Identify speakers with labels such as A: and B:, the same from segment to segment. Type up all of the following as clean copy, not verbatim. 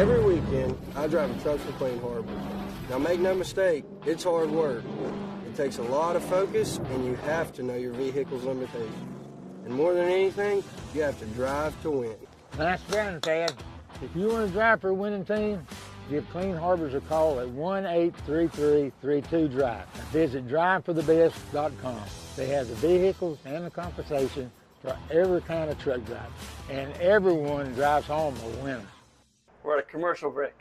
A: Every weekend, I drive a truck for Clean Harbor. Now make no mistake, it's hard work. It takes a lot of focus, and you have to know your vehicle's limitations. And more than anything, you have to drive to win.
B: Nice driving, Thad. If you want to drive for a winning team, give Clean Harbors a call at 1-833-32-DRIVE. Visit driveforthebest.com. They have the vehicles and the compensation for every kind of truck driver. And everyone drives home a winner.
C: We're at a commercial break.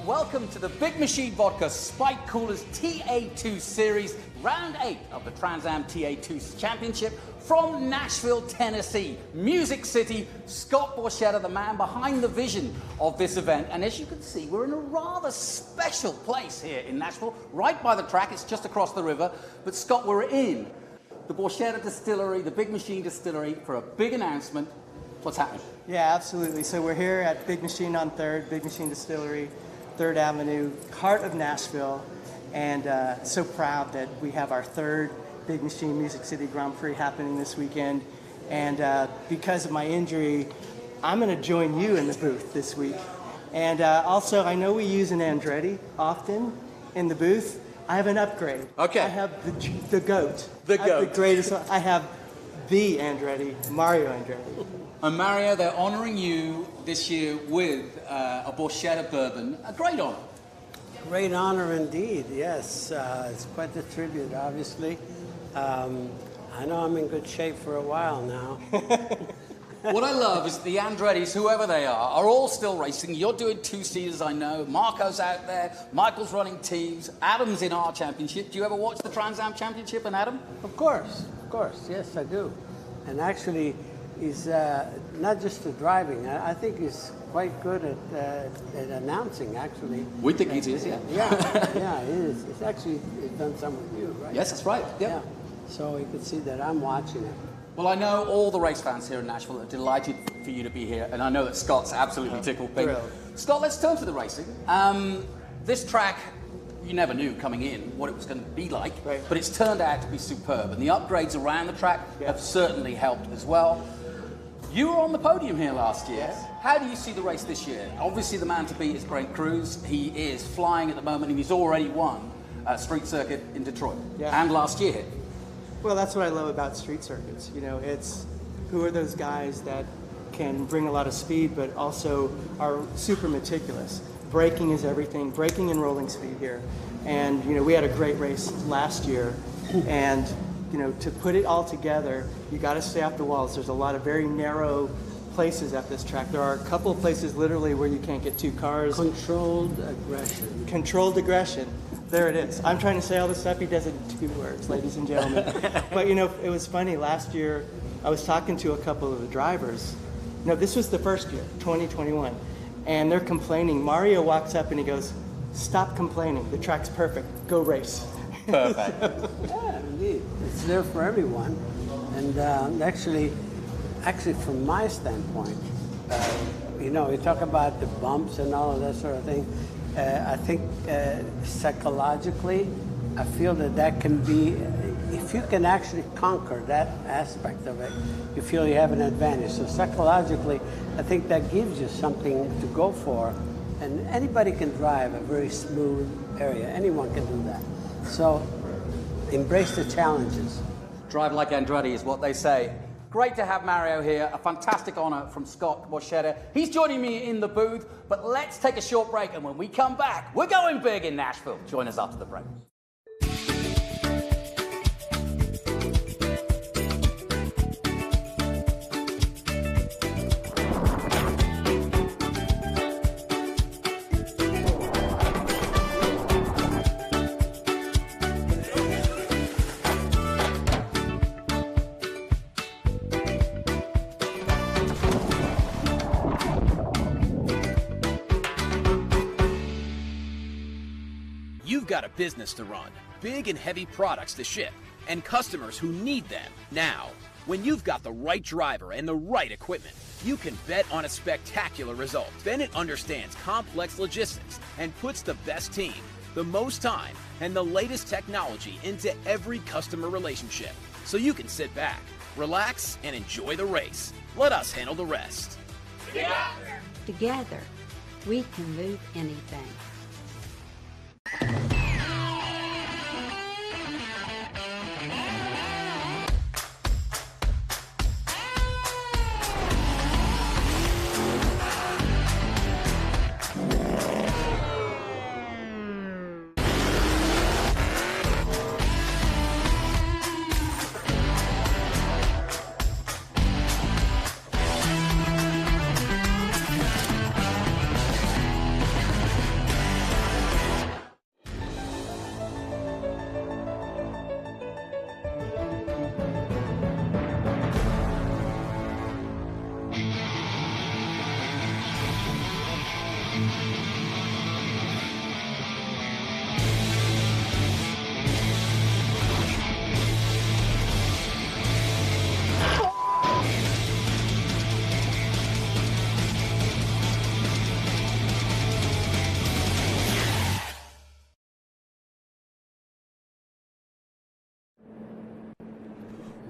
D: Welcome to the Big Machine Vodka Spike Coolers TA2 Series, Round 8 of the Trans Am TA2 Championship from Nashville, Tennessee. Music City, Scott Borchetta, the man behind the vision of this event. And as you can see, we're in a rather special place here in Nashville, right by the track. It's just across the river. But Scott, we're in the Borchetta Distillery, the Big Machine Distillery, for a big announcement. What's happening?
E: Yeah, absolutely. So we're here at Big Machine on 3rd, Big Machine Distillery, 3rd Avenue, heart of Nashville, and so proud that we have our 3rd Big Machine Music City Grand Prix happening this weekend. And because of my injury, I'm going to join you in the booth this week. And also, I know we use an Andretti often in the booth. I have an upgrade.
D: Okay.
E: I have the GOAT.
D: The GOAT.
E: The greatest. I have the Andretti, Mario Andretti.
D: And Mario, they're honoring you this year with a Borchetta bourbon. A great honor.
F: Great honor indeed, yes. It's quite the tribute, obviously. I know I'm in good shape for a while now.
D: What I love is the Andrettis, whoever they are all still racing. You're doing two-seaters, I know. Marco's out there. Michael's running teams. Adam's in our championship. Do you ever watch the Trans Am Championship, and Adam?
F: Of course. Yes, I do. And actually, he's not just the driving. I think he's quite good at announcing, actually.
D: We think he is, yeah.
F: Yeah, he is. He's actually done some with you, right?
D: Yes, that's right. Yep.
F: Yeah. So you can see that I'm watching it.
D: Well, I know all the race fans here in Nashville are delighted for you to be here, and I know that Scott's absolutely tickled pink. Scott, let's turn to the racing. This track, you never knew coming in what it was going to be like,
E: right,
D: but it's turned out to be superb, and the upgrades around the track have certainly helped as well. You were on the podium here last year.
E: Yes.
D: How do you see the race this year? Obviously, the man to beat is Brent Cruz. He is flying at the moment, and he's already won street circuit in Detroit and last year.
E: Well, that's what I love about street circuits. You know, it's who are those guys that can bring a lot of speed, but also are super meticulous. Braking is everything. Braking and rolling speed here. And, you know, we had a great race last year, and you know, to put it all together, you got to stay off the walls. There's a lot of very narrow places at this track. There are a couple of places literally where you can't get two cars.
F: Controlled aggression.
E: Controlled aggression. There it is. I'm trying to say all this stuff. He does it in 2 words, ladies and gentlemen. But you know, it was funny. Last year, I was talking to a couple of the drivers. No, this was the first year, 2021, and they're complaining. Mario walks up and he goes, "Stop complaining. The track's perfect. Go race."
D: Perfect.
F: Yeah, indeed. It's there for everyone. And actually, from my standpoint, you know, you talk about the bumps and all of that sort of thing. I think psychologically, I feel that can be, if you can actually conquer that aspect of it, you feel you have an advantage. So psychologically, I think that gives you something to go for. And anybody can drive a very smooth area. Anyone can do that. So embrace the challenges.
D: Drive like Andretti is what they say. Great to have Mario here. A fantastic honor from Scott Borchetta. He's joining me in the booth, but let's take a short break, and when we come back, we're going big in Nashville. Join us after the break.
G: You've got a business to run, big and heavy products to ship, and customers who need them now. When you've got the right driver and the right equipment, you can bet on a spectacular result. Bennett understands complex logistics and puts the best team, the most time, and the latest technology into every customer relationship. So you can sit back, relax, and enjoy the race. Let us handle the rest.
H: Together, we can move anything.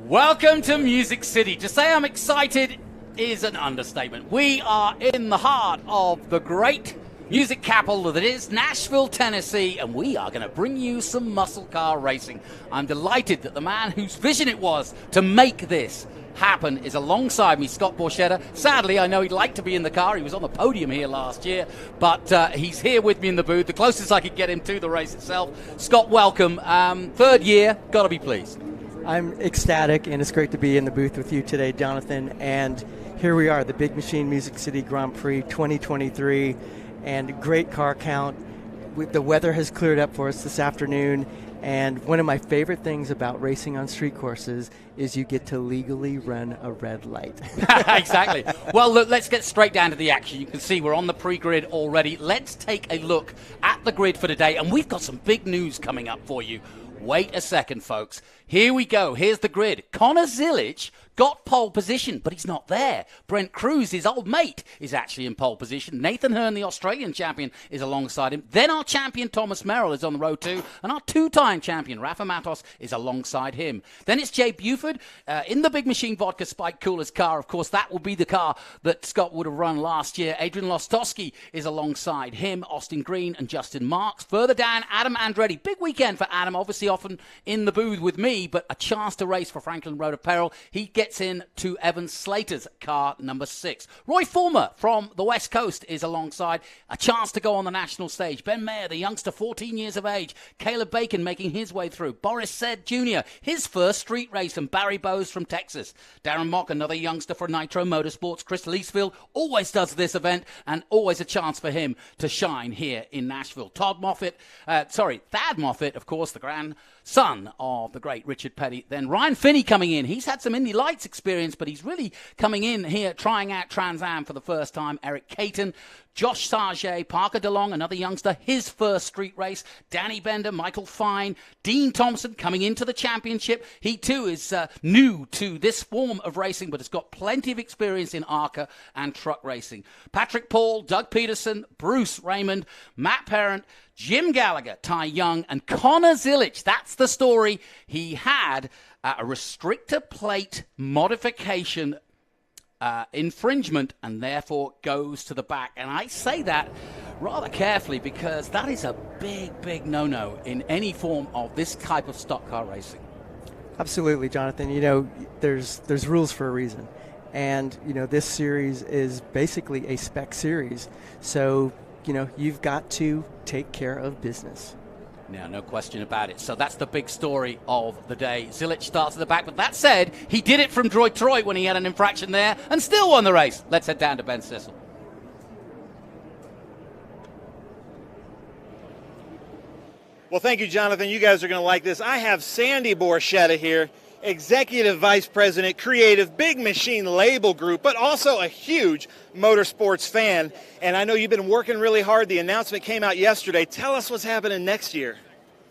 D: Welcome to Music City. To say I'm excited is an understatement. We are in the heart of the great music capital that is Nashville, Tennessee, and we are going to bring you some muscle car racing. I'm delighted that the man whose vision it was to make this happen is alongside me, Scott Borchetta. Sadly, I know he'd like to be in the car. He was on the podium here last year, but he's here with me in the booth, the closest I could get him to the race itself. Scott, welcome. Third year, got to be pleased.
E: I'm ecstatic, and it's great to be in the booth with you today, Jonathan. And here we are, the Big Machine Music City Grand Prix 2023, and great car count. The weather has cleared up for us this afternoon, and one of my favorite things about racing on street courses is you get to legally run a red light.
D: Exactly. Well, look, let's get straight down to the action. You can see we're on the pre-grid already. Let's take a look at the grid for today, and we've got some big news coming up for you. Wait a second, folks. Here we go. Here's the grid. Connor Zilic got pole position, but he's not there. Brent Cruz, his old mate, is actually in pole position. Nathan Hearn, the Australian champion, is alongside him. Then our champion, Thomas Merrill, is on the road too. And our two-time champion, Rafa Matos, is alongside him. Then it's Jay Buford in the Big Machine Vodka Spike Coolers car. Of course, that will be the car that Scott would have run last year. Adrian Lostowski is alongside him. Austin Green and Justin Marks. Further down, Adam Andretti. Big weekend for Adam, obviously often in the booth with me, but a chance to race for Franklin Road Apparel. He gets in to Evan Slater's car number 6. Roy Fulmer from the West Coast is alongside. A chance to go on the national stage. Ben Mayer, the youngster, 14 years of age. Caleb Bacon making his way through. Boris Said Jr., his first street race. And Barry Bowes from Texas. Darren Mock, another youngster for Nitro Motorsports. Chris Leesfield always does this event, and always a chance for him to shine here in Nashville. Thad Moffitt, of course, the Grand son of the great Richard Petty. Then Ryan Finney coming in. He's had some Indy Lights experience, but he's really coming in here trying out Trans Am for the first time. Eric Caton, Josh Sargé, Parker DeLong, another youngster, his first street race. Danny Bender, Michael Fine, Dean Thompson coming into the championship. He too is new to this form of racing, but has got plenty of experience in ARCA and truck racing. Patrick Paul, Doug Peterson, Bruce Raymond, Matt Parent, Jim Gallagher, Ty Young, and Connor Zilic. That's the story. He had a restrictor plate modification infringement and therefore goes to the back. And I say that rather carefully because that is a big, big no-no in any form of this type of stock car racing.
E: Absolutely, Jonathan. You know, there's rules for a reason. And, you know, this series is basically a spec series. So, you know, you've got to take care of business.
D: Now, no question about it. So that's the big story of the day. Zilic starts at the back, but that said, he did it from Detroit when he had an infraction there and still won the race. Let's head down to Ben Sissel.
I: Well, thank you, Jonathan. You guys are going to like this. I have Sandy Borchetta here, Executive Vice President, Creative, Big Machine Label Group, but also a huge motorsports fan. And I know you've been working really hard. The announcement came out yesterday. Tell us what's happening next year.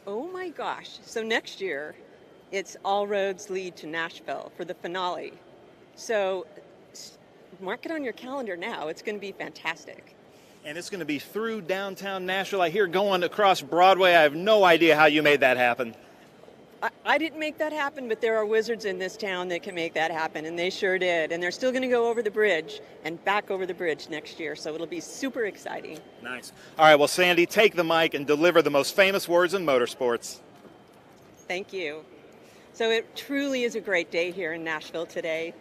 J: Oh my gosh. So next year, it's all roads lead to Nashville for the finale. So mark it on your calendar now. It's going to be fantastic.
I: And it's going to be through downtown Nashville. I hear going across Broadway. I have no idea how you made that happen.
J: I didn't make that happen, but there are wizards in this town that can make that happen, and they sure did. And they're still going to go over the bridge and back over the bridge next year, so it'll be super exciting.
I: Nice. All right, well, Sandy, take the mic and deliver the most famous words in motorsports.
J: Thank you. So it truly is a great day here in Nashville today,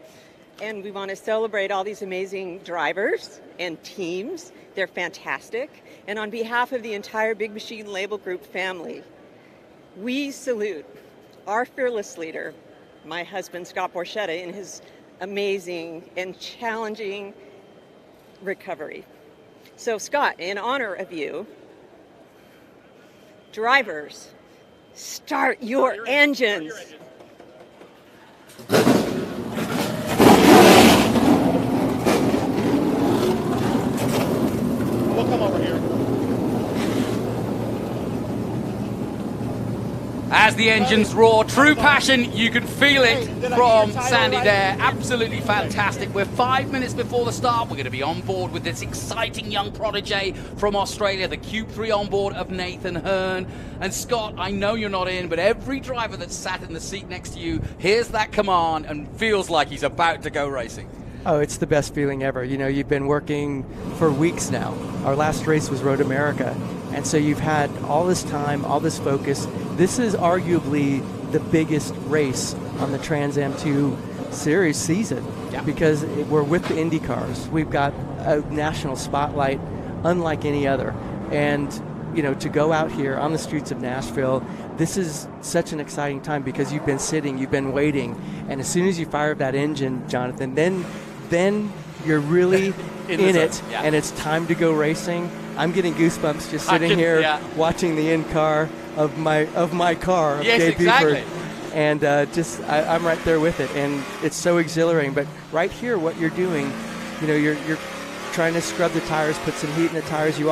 J: and we want to celebrate all these amazing drivers and teams. They're fantastic. And on behalf of the entire Big Machine Label Group family, we salute our fearless leader, my husband, Scott Borchetta, in his amazing and challenging recovery. So, Scott, in honor of you, drivers, start your engines.
I: We'll come over here.
D: As the engines roar, true passion, you can feel it from Sandy there. Absolutely fantastic. We're 5 minutes before the start. We're going to be on board with this exciting young protege from Australia, the Cube 3 on board of Nathan Hearn. And Scott, I know you're not in, but every driver that's sat in the seat next to you hears that command and feels like he's about to go racing.
E: Oh, it's the best feeling ever. You know, you've been working for weeks now. Our last race was Road America. And so you've had all this time, all this focus. This is arguably the biggest race on the Trans Am 2 series season because we're with the Indy cars. We've got a national spotlight unlike any other. And, you know, to go out here on the streets of Nashville, this is such an exciting time because you've been sitting, you've been waiting. And as soon as you fire up that engine, Jonathan, then you're really in it, and it's time to go racing. I'm getting goosebumps just sitting here watching the in-car of my car, of Dave Buford. And I'm right there with it, and it's so exhilarating. But right here, what you're doing, you know, you're trying to scrub the tires, put some heat in the tires. You're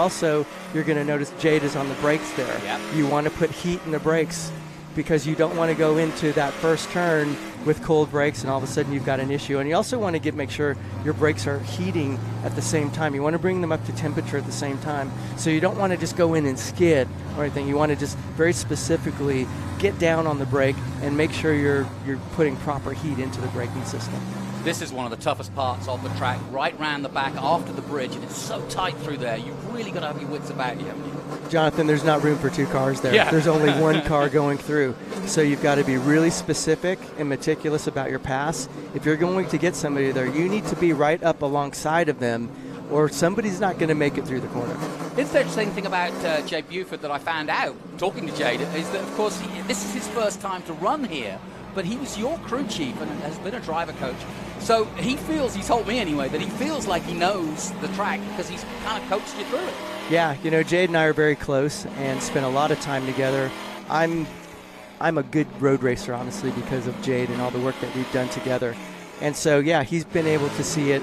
E: going to notice Jade is on the brakes there. Yep. You want to put heat in the brakes because you don't want to go into that first turn with cold brakes and all of a sudden you've got an issue. And you also want to make sure your brakes are heating at the same time. You want to bring them up to temperature at the same time. So you don't want to just go in and skid or anything. You want to just very specifically get down on the brake and make sure you're putting proper heat into the braking system.
D: This is one of the toughest parts of the track, right round the back after the bridge, and it's so tight through there. You've really got to have your wits about you, haven't you?
E: Jonathan, there's not room for two cars there. Yeah. There's only one car going through. So you've got to be really specific and meticulous about your pass. If you're going to get somebody there, you need to be right up alongside of them, or somebody's not going to make it through the corner.
D: The interesting thing about Jade Buford that I found out, talking to Jade, is that, of course, this is his first time to run here, but he was your crew chief and has been a driver coach. So he told me anyway, that he feels like he knows the track because he's kind of coached you through it.
E: Yeah, you know, Jade and I are very close and spent a lot of time together. I'm I'm a good road racer, honestly, because of Jade and all the work that we've done together. And so, yeah, he's been able to see it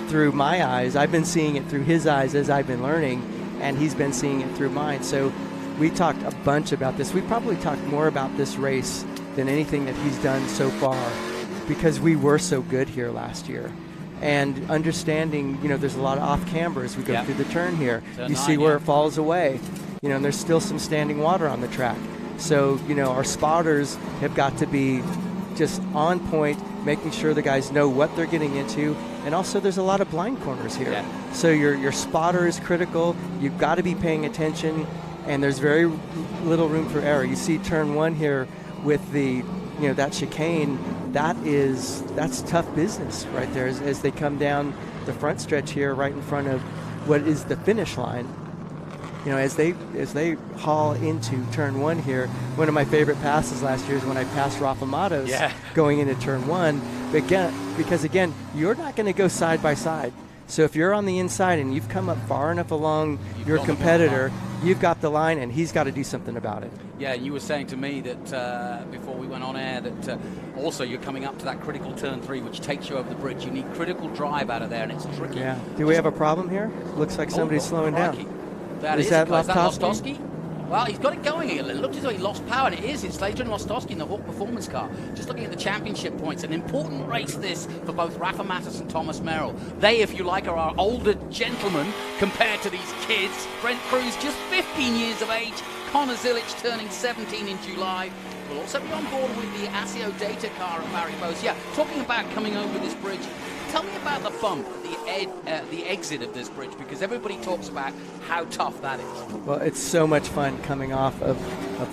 E: through my eyes. I've been seeing it through his eyes as I've been learning, and he's been seeing it through mine. So we talked a bunch about this. We probably talked more about this race than anything that he's done so far, because we were so good here last year. And understanding, there's a lot of off camber as we go through the turn here. You see where it falls away, and there's still some standing water on the track. So, our spotters have got to be just on point, making sure the guys know what they're getting into. And also there's a lot of blind corners here. Yeah. So your spotter is critical. You've got to be paying attention, and there's very little room for error. You see turn 1 here with the, that chicane. That's tough business right there as they come down the front stretch here right in front of what is the finish line. As they haul into turn 1 here. One of my favorite passes last year is when I passed Rafa Matos going into turn 1. Because again, you're not going to go side by side. So if you're on the inside and you've come up far enough along your competitor, you've got the line, and he's got to do something about it.
D: Yeah, you were saying to me that before we went on air that also you're coming up to that critical turn 3, which takes you over the bridge. You need critical drive out of there, and it's tricky.
E: Yeah. Do we have a problem here? Looks like somebody's slowing down.
D: Is that Lostowski? Well, he's got it going again. It looked as though he lost power, and it is. It's Slater and Lostowski in the Hawk Performance car. Just looking at the championship points, an important race this for both Rafa Matos and Thomas Merrill. They, if you like, are our older gentlemen compared to these kids. Brent Cruz, just 15 years of age. Connor Zilic turning 17 in July. We'll also be on board with the ASIO data car at Barry Bowes. Yeah, talking about coming over this bridge. Tell me about the bump, the exit of this bridge, because everybody talks about how tough that is.
E: Well, it's so much fun coming off of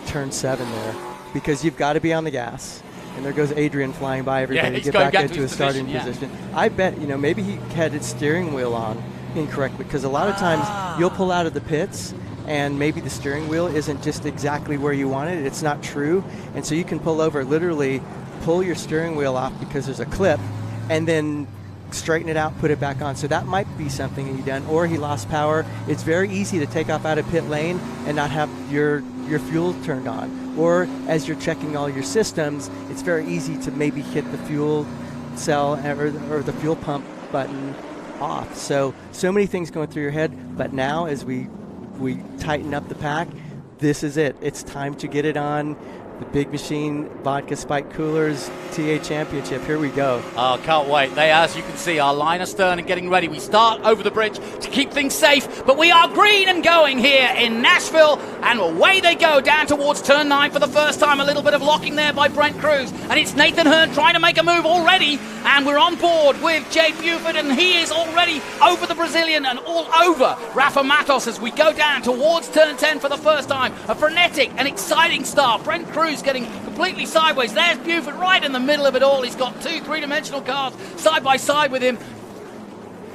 E: turn 7 there, because you've got to be on the gas. And there goes Adrian flying by everybody to get back into his starting position. I bet, maybe he had his steering wheel on incorrectly, because a lot of times you'll pull out of the pits and maybe the steering wheel isn't just exactly where you want it. It's not true. And so you can pull over, literally pull your steering wheel off because there's a clip, and then straighten it out, put it back on. So that might be something that he done, or he lost power. It's very easy to take off out of pit lane and not have your fuel turned on. Or as you're checking all your systems, it's very easy to maybe hit the fuel cell or the fuel pump button off. So many things going through your head, but now as we tighten up the pack, this is it. It's time to get it on. The Big Machine Vodka Spike Coolers TA Championship. Here we go.
D: Oh, can't wait. They, as you can see, are line astern and getting ready. We start over the bridge to keep things safe, but we are green and going here in Nashville, and away they go down towards turn 9 for the first time. A little bit of locking there by Brent Cruz, and it's Nathan Hearn trying to make a move already, and we're on board with Jay Buford, and he is already over the Brazilian and all over Rafa Matos as we go down towards turn 10 for the first time. A frenetic and exciting start. Brent Cruz getting completely sideways. There's Buford right in the middle of it all. He's got 2 three-dimensional cars side by side with him.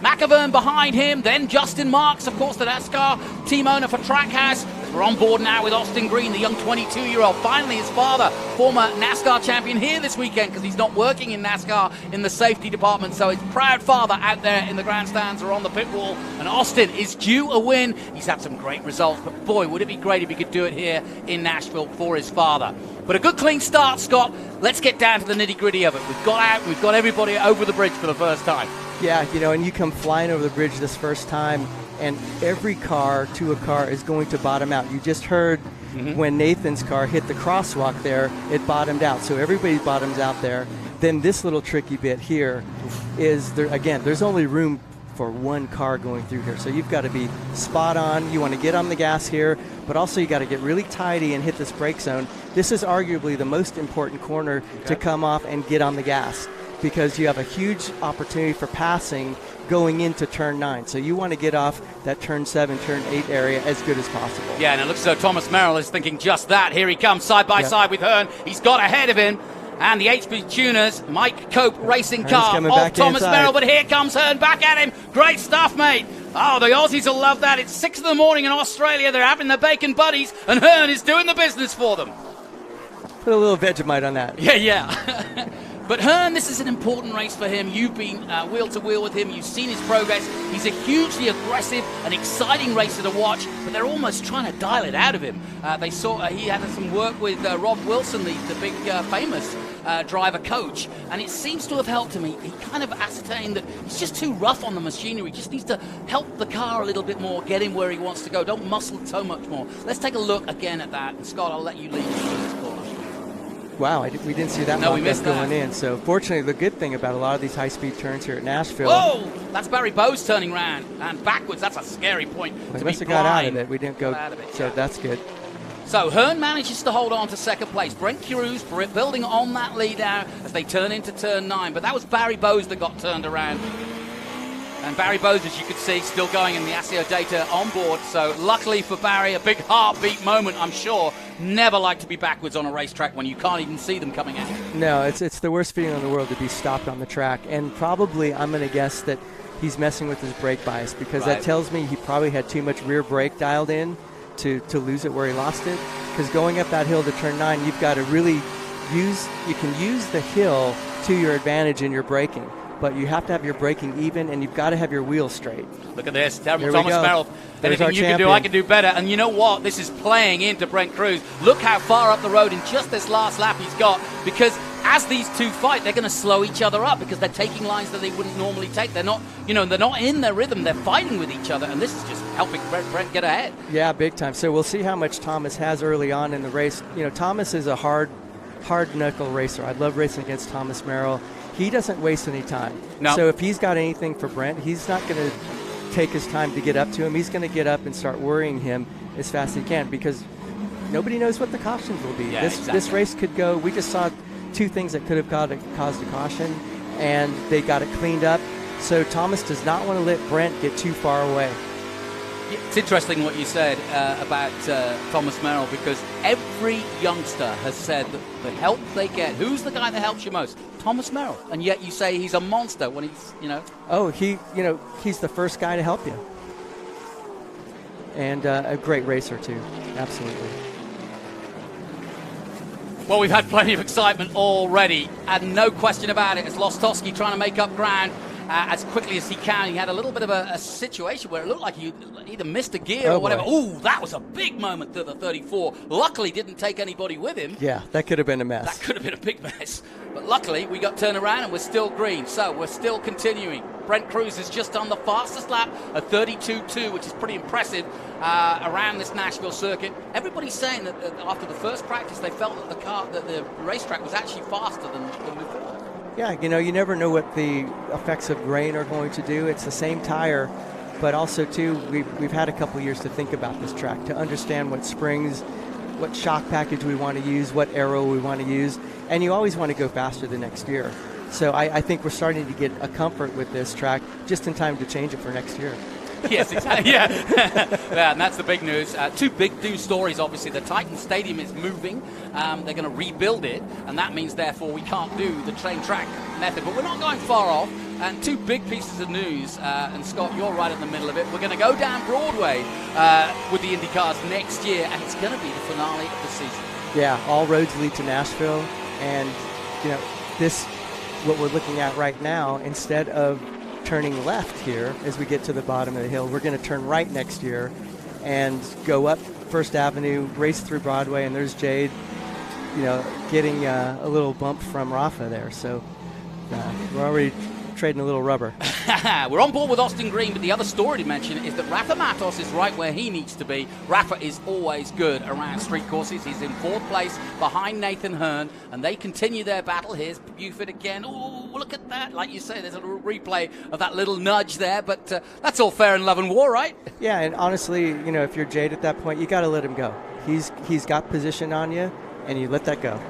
D: McAvern behind him, then Justin Marks, of course, the NASCAR team owner for Trackhouse. We're on board now with Austin Green, the young 22-year-old. Finally, his father, former NASCAR champion, here this weekend because he's not working in NASCAR in the safety department. So his proud father out there in the grandstands or on the pit wall. And Austin is due a win. He's had some great results, but boy, would it be great if he could do it here in Nashville for his father. But a good clean start, Scott. Let's get down to the nitty-gritty of it. We've got out, we've got everybody over the bridge for the first time.
E: Yeah, and you come flying over the bridge this first time, and every car to a car is going to bottom out. You just heard when Nathan's car hit the crosswalk there, it bottomed out. So everybody bottoms out there. Then this little tricky bit here is, there's only room for one car going through here. So you've got to be spot on. You want to get on the gas here, but also you got to get really tidy and hit this brake zone. This is arguably the most important corner to come off and get on the gas, because you have a huge opportunity for passing going into turn 9. So you want to get off that turn 7, turn 8 area as good as possible.
D: Yeah, and it looks as though Thomas Merrill is thinking just that. Here he comes side by side with Hearn. He's got ahead of him. And the HP Tuners, Mike Cope racing car of Thomas Merrill, but here comes Hearn back at him. Great stuff, mate. Oh, the Aussies will love that. It's 6 in the morning in Australia. They're having their bacon buddies, and Hearn is doing the business for them.
E: Put a little Vegemite on that.
D: Yeah. But Hearn, this is an important race for him. You've been wheel to wheel with him. You've seen his progress. He's a hugely aggressive and exciting racer to watch, but they're almost trying to dial it out of him. They saw he had some work with Rob Wilson, the big famous driver coach, and it seems to have helped him. He kind of ascertained that he's just too rough on the machinery. He just needs to help the car a little bit more, get him where he wants to go. Don't muscle it so much more. Let's take a look again at that. And Scott, I'll let you lead us through this corner.
K: Wow, we didn't see that
D: No, we missed
K: going
D: that.
K: in. So fortunately, the good thing about a lot of these high-speed turns here at Nashville.
D: Whoa! That's Barry Bowes turning round and backwards. That's a scary point.
K: We
D: to
K: must
D: be
K: have got out of
D: blind.
K: it. We didn't go,
D: Got out of it,
K: so
D: yeah.
K: that's good.
D: So Hearn manages to hold on to second place. Brent Cruz building on that lead now as they turn into turn 9. But that was Barry Bowes that got turned around. And Barry Bowes, as you could see, still going in the ASIO data on board. So luckily for Barry, a big heartbeat moment, I'm sure. Never like to be backwards on a racetrack when you can't even see them coming out.
K: No, it's the worst feeling in the world to be stopped on the track. And probably, I'm going to guess that he's messing with his brake bias, because that tells me he probably had too much rear brake dialed in to lose it where he lost it. Because going up that hill to turn 9, you've got to really you can use the hill to your advantage in your braking. But you have to have your braking even, and you've got to have your wheels straight.
D: Look at this. Thomas
K: There we go.
D: Merrill.
K: There's
D: Anything
K: our
D: you can do,
K: champion.
D: I can do better. And you know what? This is playing into Brent Cruz. Look how far up the road in just this last lap he's got. Because as these two fight, they're going to slow each other up, because they're taking lines that they wouldn't normally take. They're not, they're not in their rhythm. They're fighting with each other, and this is just helping Brent get ahead.
K: Yeah, big time. So we'll see how much Thomas has early on in the race. Thomas is a hard knuckle racer. I love racing against Thomas Merrill. He doesn't waste any time.
D: No.
K: So if he's got anything for Brent, he's not going to take his time to get up to him. He's going to get up and start worrying him as fast as he can, because nobody knows what the cautions will be.
D: Yeah,
K: This race could go. We just saw 2 things that could have caused a caution, and they got it cleaned up. So Thomas does not want to let Brent get too far away.
D: It's interesting what you said about Thomas Merrill, because every youngster has said that the help they get, who's the guy that helps you most? Thomas Merrill. And yet you say he's a monster when he's,
K: Oh, he's the first guy to help you. And a great racer, too. Absolutely.
D: Well, we've had plenty of excitement already, and no question about it. It's Lostowski trying to make up ground as quickly as he can. He had a little bit of a situation where it looked like he either missed a gear or whatever. Ooh, that was a big moment to the 34. Luckily, didn't take anybody with him.
K: Yeah, that could have been a mess.
D: That could have been a big mess. But luckily, we got turned around and we're still green. So we're still continuing. Brent Cruz is just on the fastest lap, a 32.2, which is pretty impressive around this Nashville circuit. Everybody's saying that after the first practice, they felt that the racetrack was actually faster than before.
K: Yeah, you never know what the effects of rain are going to do. It's the same tire, but also, too, we've had a couple years to think about this track, to understand what springs, what shock package we want to use, what aero we want to use, and you always want to go faster the next year. So I think we're starting to get a comfort with this track just in time to change it for next year.
D: Yes, exactly. Yeah. Yeah, and that's the big news. 2 big news stories, obviously. The Titan Stadium is moving. They're going to rebuild it, and that means, therefore, we can't do the train track method. But we're not going far off. And 2 big pieces of news, and Scott, you're right in the middle of it. We're going to go down Broadway with the Indy cars next year, and it's going to be the finale of the season.
K: Yeah, all roads lead to Nashville, and this, what we're looking at right now, instead of turning left here as we get to the bottom of the hill, we're going to turn right next year and go up First Avenue, race through Broadway, and there's Jade, getting a little bump from Rafa there. So we're already trading a little rubber.
D: We're on board with Austin Green, but the other story to mention is that Rafa Matos is right where he needs to be. Rafa is always good around street courses. He's in 4th place behind Nathan Hearn, and they continue their battle. Here's Buford again. Oh, look at that. Like you say, there's a little replay of that little nudge there, but that's all fair in love and war, right?
K: Yeah, and honestly, if you're Jade at that point, you got to let him go. He's got position on you, and you let that go.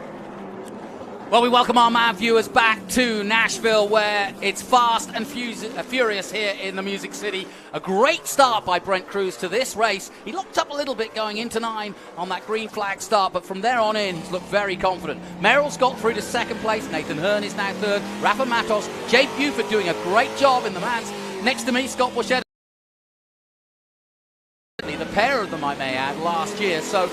D: Well, we welcome our mad viewers back to Nashville, where it's fast and furious here in the Music City. A great start by Brent Cruz to this race. He locked up a little bit going into 9 on that green flag start, but from there on in, he's looked very confident. Merrill's got through to 2nd place. Nathan Hearn is now 3rd. Rafa Matos, Jade Buford doing a great job in the mans. Next to me, Scott Borchetta. The pair of them, I may add, last year. So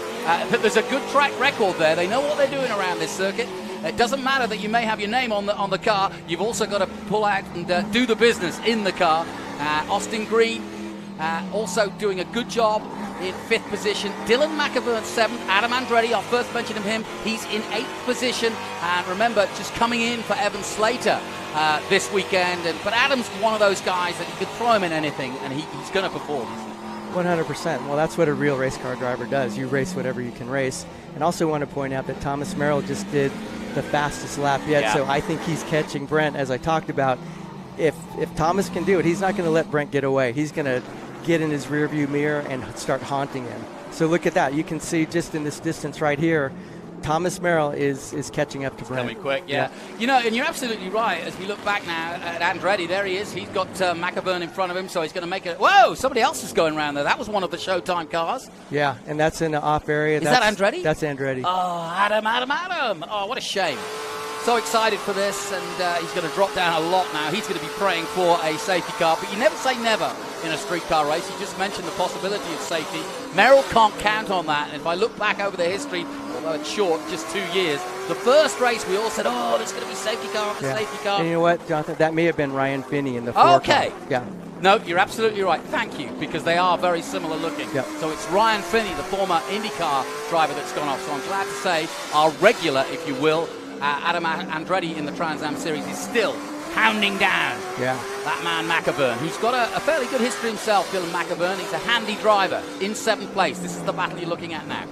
D: there's a good track record there. They know what they're doing around this circuit. It doesn't matter that you may have your name on the car. You've also got to pull out and do the business in the car. Austin Green also doing a good job in 5th position. Dylan McAvern 7th. Adam Andretti, our first mention of him, he's in 8th position. And remember, just coming in for Evan Slater this weekend. But Adam's one of those guys that you could throw him in anything, and he's going to perform.
K: 100%. Well, that's what a real race car driver does. You race whatever you can race. And also want to point out that Thomas Merrill just did the fastest lap yet.
D: Yeah.
K: So I think he's catching Brent, as I talked about. If Thomas can do it, he's not going to let Brent get away. He's going to get in his rearview mirror and start haunting him. So look at that. You can see just in this distance right here, Thomas Merrill is catching up to Brent.
D: Coming quick, yeah. You know, and you're absolutely right. As we look back now at Andretti, there he is. He's got McAvern in front of him, so he's going to make it. Whoa, somebody else is going around there. That was one of the Showtime cars.
K: Yeah, and that's in the off area.
D: Is that Andretti?
K: That's Andretti.
D: Oh, Adam. Oh, what a shame. So excited for this, and he's going to drop down a lot now. He's going to be praying for a safety car, but you never say never in a street car race. You just mentioned the possibility of safety. Merrill can't count on that, and if I look back over the history, although it's short, just 2 years, the first race we all said, oh, there's going to be safety car, safety car.
K: And you know what, Jonathan? That may have been Ryan Finney in the 4
D: Okay.
K: car. Yeah.
D: No, you're absolutely right. Thank you, because they are very similar looking.
K: Yep.
D: So it's Ryan Finney, the former IndyCar driver, that's gone off. So I'm glad to say our regular, if you will, Adam Andretti in the Trans Am Series is still hounding down that man McAvern, who's got a fairly good history himself, Dylan McAvern. He's a handy driver in 7th place. This is the battle you're looking at now.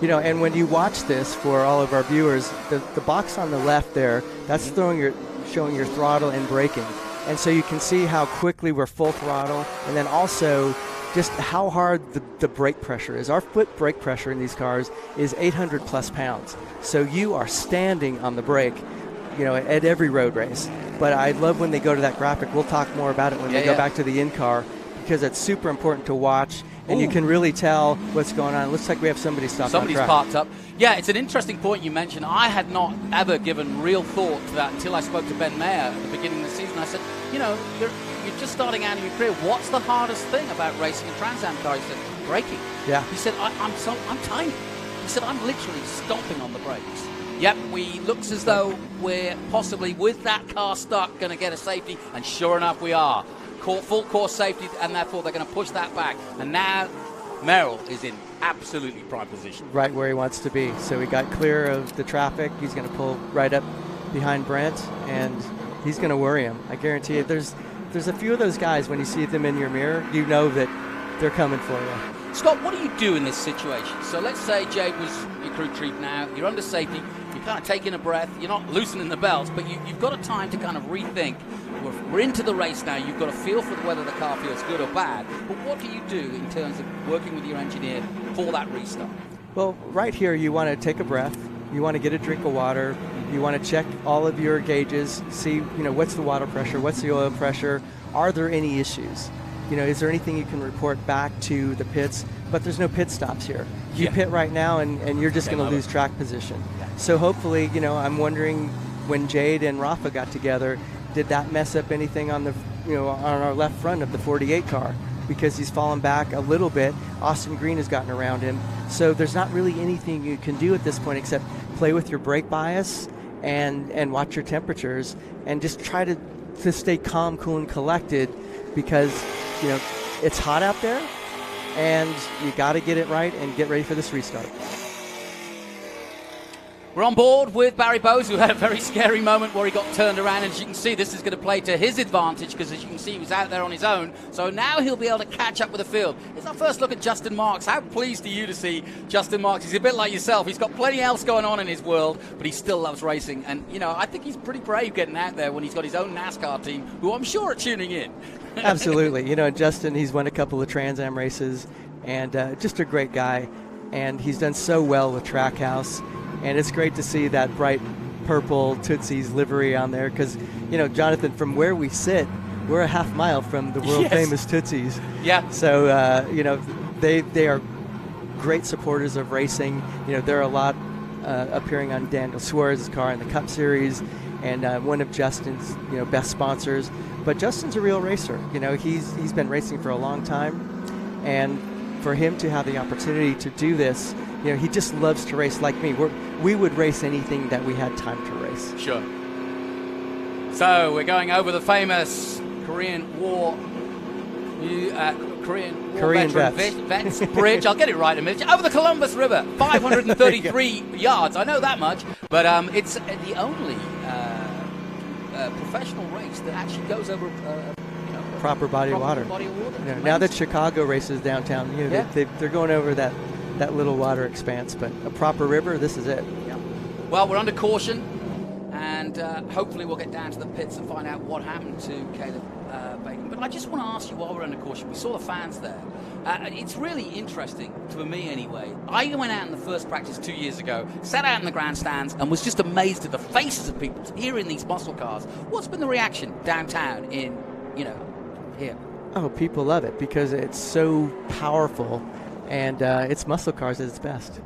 K: You know, and when you watch this, for all of our viewers, the box on the left there, that's showing your throttle and braking. And so you can see how quickly we're full throttle, and then also just how hard the brake pressure is. Our foot brake pressure in these cars is 800 plus pounds. So you are standing on the brake, you know, at every road race. But I love when they go to that graphic. We'll talk more about it when they go back to the in-car, because it's super important to watch, and you can really tell what's going on. It looks like we have somebody stopped on track.
D: Somebody's parked up. Yeah, it's an interesting point you mentioned. I had not ever given real thought to that until I spoke to Ben Mayer at the beginning of the season. I said, you know, you're just starting out in your career. What's the hardest thing about racing a Trans Am car? He said, braking.
K: Yeah.
D: He said, I'm tiny. He said, I'm literally stomping on the brakes. Yep, we looks as though we're possibly, with that car stuck, going to get a safety, and sure enough we are. Full course safety, and therefore they're going to push that back. And now Merrill is in absolutely prime position.
K: Right where he wants to be. So he got clear of the traffic. He's going to pull right up behind Brent, and he's going to worry him. I guarantee you. There's a few of those guys, when you see them in your mirror, you know that they're coming for you.
D: Scott, what do you do in this situation? So let's say Jade was your crew chief now. You're under safety. You're kind of taking a breath. You're not loosening the belts, but you've got a time to kind of rethink. We're into the race now. You've got to feel for whether the car feels good or bad. But what do you do in terms of working with your engineer for that restart?
K: Well, right here, you want to take a breath. You want to get a drink of water. You want to check all of your gauges, see, you know, what's the water pressure, what's the oil pressure, are there any issues? You know, is there anything you can report back to the pits? But there's no pit stops here. You pit right now, and you're just going to lose track position. So hopefully, you know, I'm wondering, when Jade and Rafa got together, did that mess up anything on the, you know, on our left front of the 48 car? Because he's fallen back a little bit. Austin Green has gotten around him. So there's not really anything you can do at this point except play with your brake bias and watch your temperatures and just try to stay calm, cool, and collected, because, you know, it's hot out there, and you got to get it right and get ready for this restart.
D: We're on board with Barry Bowes, who had a very scary moment where he got turned around, and as you can see, this is going to play to his advantage, because as you can see, he was out there on his own, so now he'll be able to catch up with the field. It's our first look at Justin Marks. How pleased are you to see Justin Marks? He's a bit like yourself. He's got plenty else going on in his world, but he still loves racing, and, you know, I think he's pretty brave getting out there when he's got his own NASCAR team, who I'm sure are tuning in.
K: Absolutely. You know, Justin, he's won a couple of Trans Am races, and just a great guy, and he's done so well with Trackhouse. And it's great to see that bright purple Tootsie's livery on there, because, you know, Jonathan, from where we sit, we're a half mile from the world-famous Tootsie's.
D: Yeah.
K: So, you know, they are great supporters of racing. You know, there are a lot appearing on Daniel Suarez's car in the Cup Series, and one of Justin's, you know, best sponsors. But Justin's a real racer. You know, he's been racing for a long time, and for him to have the opportunity to do this, you know, he just loves to race like me. We would race anything that we had time to race.
D: Sure. So we're going over the famous Korean War
K: Korean
D: vets bridge. I'll get it right in a minute. Over the Columbus River, 533 yards. I know that much, but it's the only professional race that actually goes over
K: proper body of water. You know, now that Chicago races downtown, you know, they're going over that little water expanse, but a proper river, this is it.
D: Yeah. Well, we're under caution, and hopefully we'll get down to the pits and find out what happened to Caleb Bacon. But I just want to ask you, while we're under caution, we saw the fans there. It's really interesting, to me anyway. I went out in the first practice 2 years ago, sat out in the grandstands, and was just amazed at the faces of people hearing these muscle cars. What's been the reaction downtown in, here?
K: Oh, people love it because it's so powerful, and it's muscle cars at its best.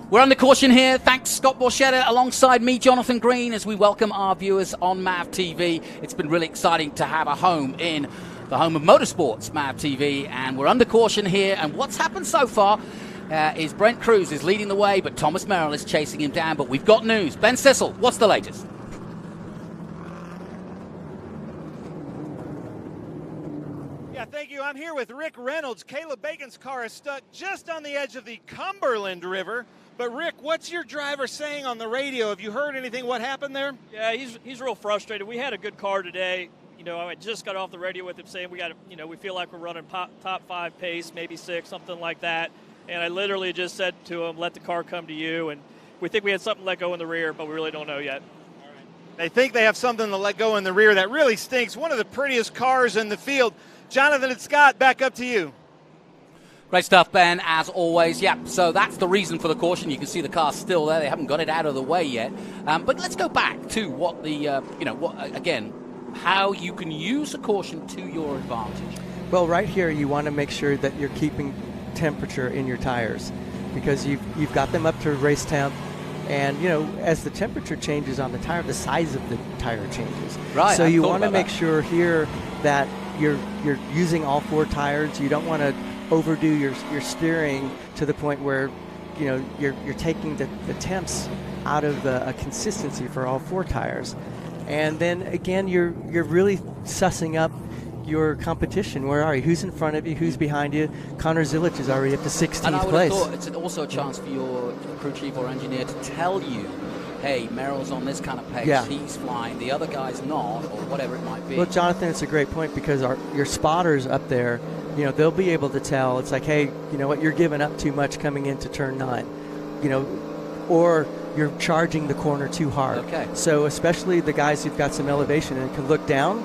D: We're under caution here. Thanks, Scott Borchetta, alongside me, Jonathan Green, as we welcome our viewers on MAV TV. It's been really exciting to have a home in the home of motorsports, MAV TV, and we're under caution here. And what's happened so far is Brent Cruz is leading the way, but Thomas Merrill is chasing him down. But we've got news. Ben Sissel, what's the latest?
I: Yeah, thank you. I'm here with Rick Reynolds. Caleb Bacon's car is stuck just on the edge of the Cumberland River. But, Rick, what's your driver saying on the radio? Have you heard anything? What happened there?
C: Yeah, he's real frustrated. We had a good car today. I just got off the radio with him saying we feel like we're running top 5 pace, maybe 6, something like that. And I literally just said to him, let the car come to you. And we think we had something to let go in the rear, but we really don't know yet.
I: They think they have something to let go in the rear. That really stinks. One of the prettiest cars in the field. Jonathan and Scott, back up to you.
D: Great stuff, Ben, as always. Yeah, so that's the reason for the caution. You can see the car's still there. They haven't got it out of the way yet. But let's go back to what how you can use a caution to your advantage.
K: Well, right here, you want to make sure that you're keeping temperature in your tires because you've got them up to race temp. And, as the temperature changes on the tire, the size of the tire changes.
D: Right.
K: So you want to make sure here that you're using all 4 tires. You don't want to overdo your steering to the point where you're taking the temps out of a consistency for all 4 tires. And then again you're really sussing up your competition. Where are you? Who's in front of you? Who's behind you? Connor Zilic is already up to 16th place.
D: And I would have thought it's also a chance for your crew chief or engineer to tell you, hey, Merrill's on this kind of pace, he's flying, the other guy's not, or whatever it might be.
K: Well, Jonathan, it's a great point because your spotters up there, they'll be able to tell. It's like, hey, you know what, you're giving up too much coming into turn 9, or you're charging the corner too hard.
D: Okay.
K: So especially the guys who've got some elevation and can look down,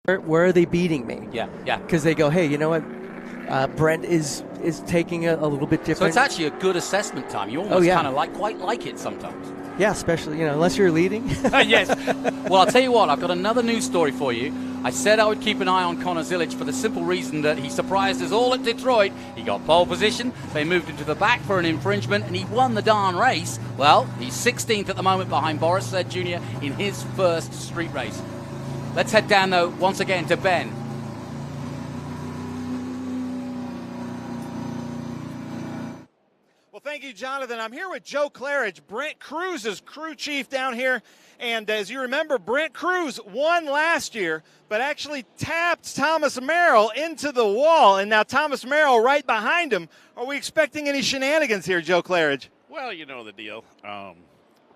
K: where are they beating me?
D: Yeah.
K: Because they go, hey, you know what, Brent is taking a little bit different.
D: So it's actually a good assessment time. You almost kind of quite like it sometimes.
K: Yeah, especially, unless you're leading.
D: Yes. Well, I'll tell you what, I've got another news story for you. I said I would keep an eye on Connor Zilic for the simple reason that he surprised us all at Detroit. He got pole position, they moved him to the back for an infringement, and he won the darn race. Well, he's 16th at the moment behind Boris Said Jr. in his first street race. Let's head down, though, once again to Ben.
I: Thank you, Jonathan. I'm here with Joe Claridge, Brent Cruz's crew chief down here. And as you remember, Brent Cruz won last year, but actually tapped Thomas Merrill into the wall. And now Thomas Merrill right behind him. Are we expecting any shenanigans here, Joe Claridge?
L: Well, you know the deal.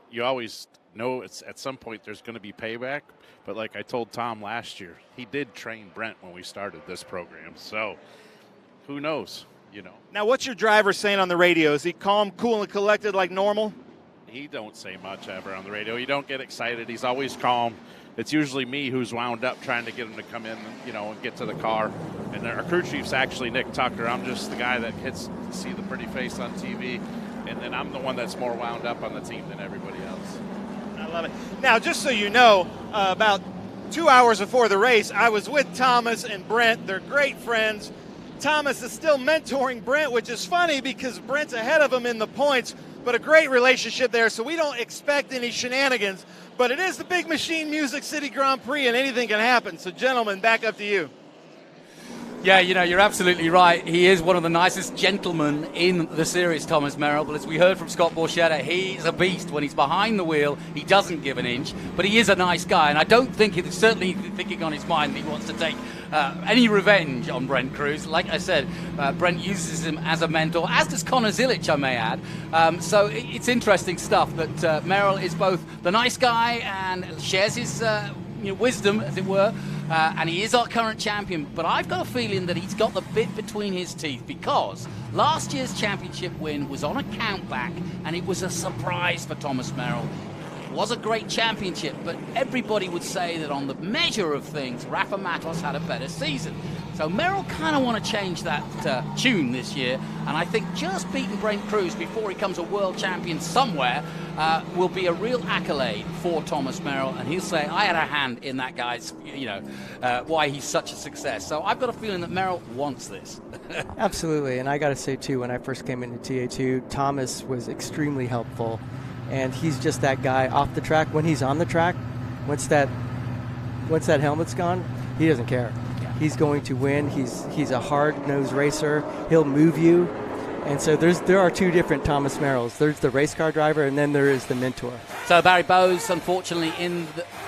L: You always know at some point there's going to be payback. But like I told Tom last year, he did train Brent when we started this program. So who knows?
I: Now, what's your driver saying on the radio? Is he calm, cool, and collected like normal?
L: He don't say much ever on the radio. He don't get excited. He's always calm. It's usually me who's wound up trying to get him to come in, and get to the car. And our crew chief's actually Nick Tucker. I'm just the guy that see the pretty face on TV. And then I'm the one that's more wound up on the team than everybody else.
I: I love it. Now, just so you know, about 2 hours before the race, I was with Thomas and Brent. They're great friends. Thomas is still mentoring Brent, which is funny because Brent's ahead of him in the points, but a great relationship there, so we don't expect any shenanigans. But it is the Big Machine Music City Grand Prix, and anything can happen. So, gentlemen, back up to you.
D: Yeah, you're absolutely right. He is one of the nicest gentlemen in the series, Thomas Merrill. But as we heard from Scott Borchetta, he's a beast. When he's behind the wheel, he doesn't give an inch. But he is a nice guy, and I don't think he's certainly thinking on his mind that he wants to take any revenge on Brent Cruz. Like I said, Brent uses him as a mentor, as does Connor Zilic, I may add. So it's interesting stuff that Merrill is both the nice guy and shares his wisdom, as it were, and he is our current champion. But I've got a feeling that he's got the bit between his teeth, because last year's championship win was on a countback, and it was a surprise for Thomas Merrill. It was a great championship, but everybody would say that on the measure of things, Rafa Matos had a better season. So Merrill kind of want to change that tune this year, and I think just beating Brent Cruz before he becomes a world champion somewhere will be a real accolade for Thomas Merrill, and he'll say, I had a hand in that guy's, why he's such a success. So I've got a feeling that Merrill wants this.
K: Absolutely, and I got to say too, when I first came into TA2, Thomas was extremely helpful, and he's just that guy off the track. When he's on the track, once that helmet's gone, he doesn't care. He's going to win. He's a hard-nosed racer. He'll move you. And so there are two different Thomas Merrills. There's the race car driver, and then there is the mentor.
D: So Barry Bowes, unfortunately, in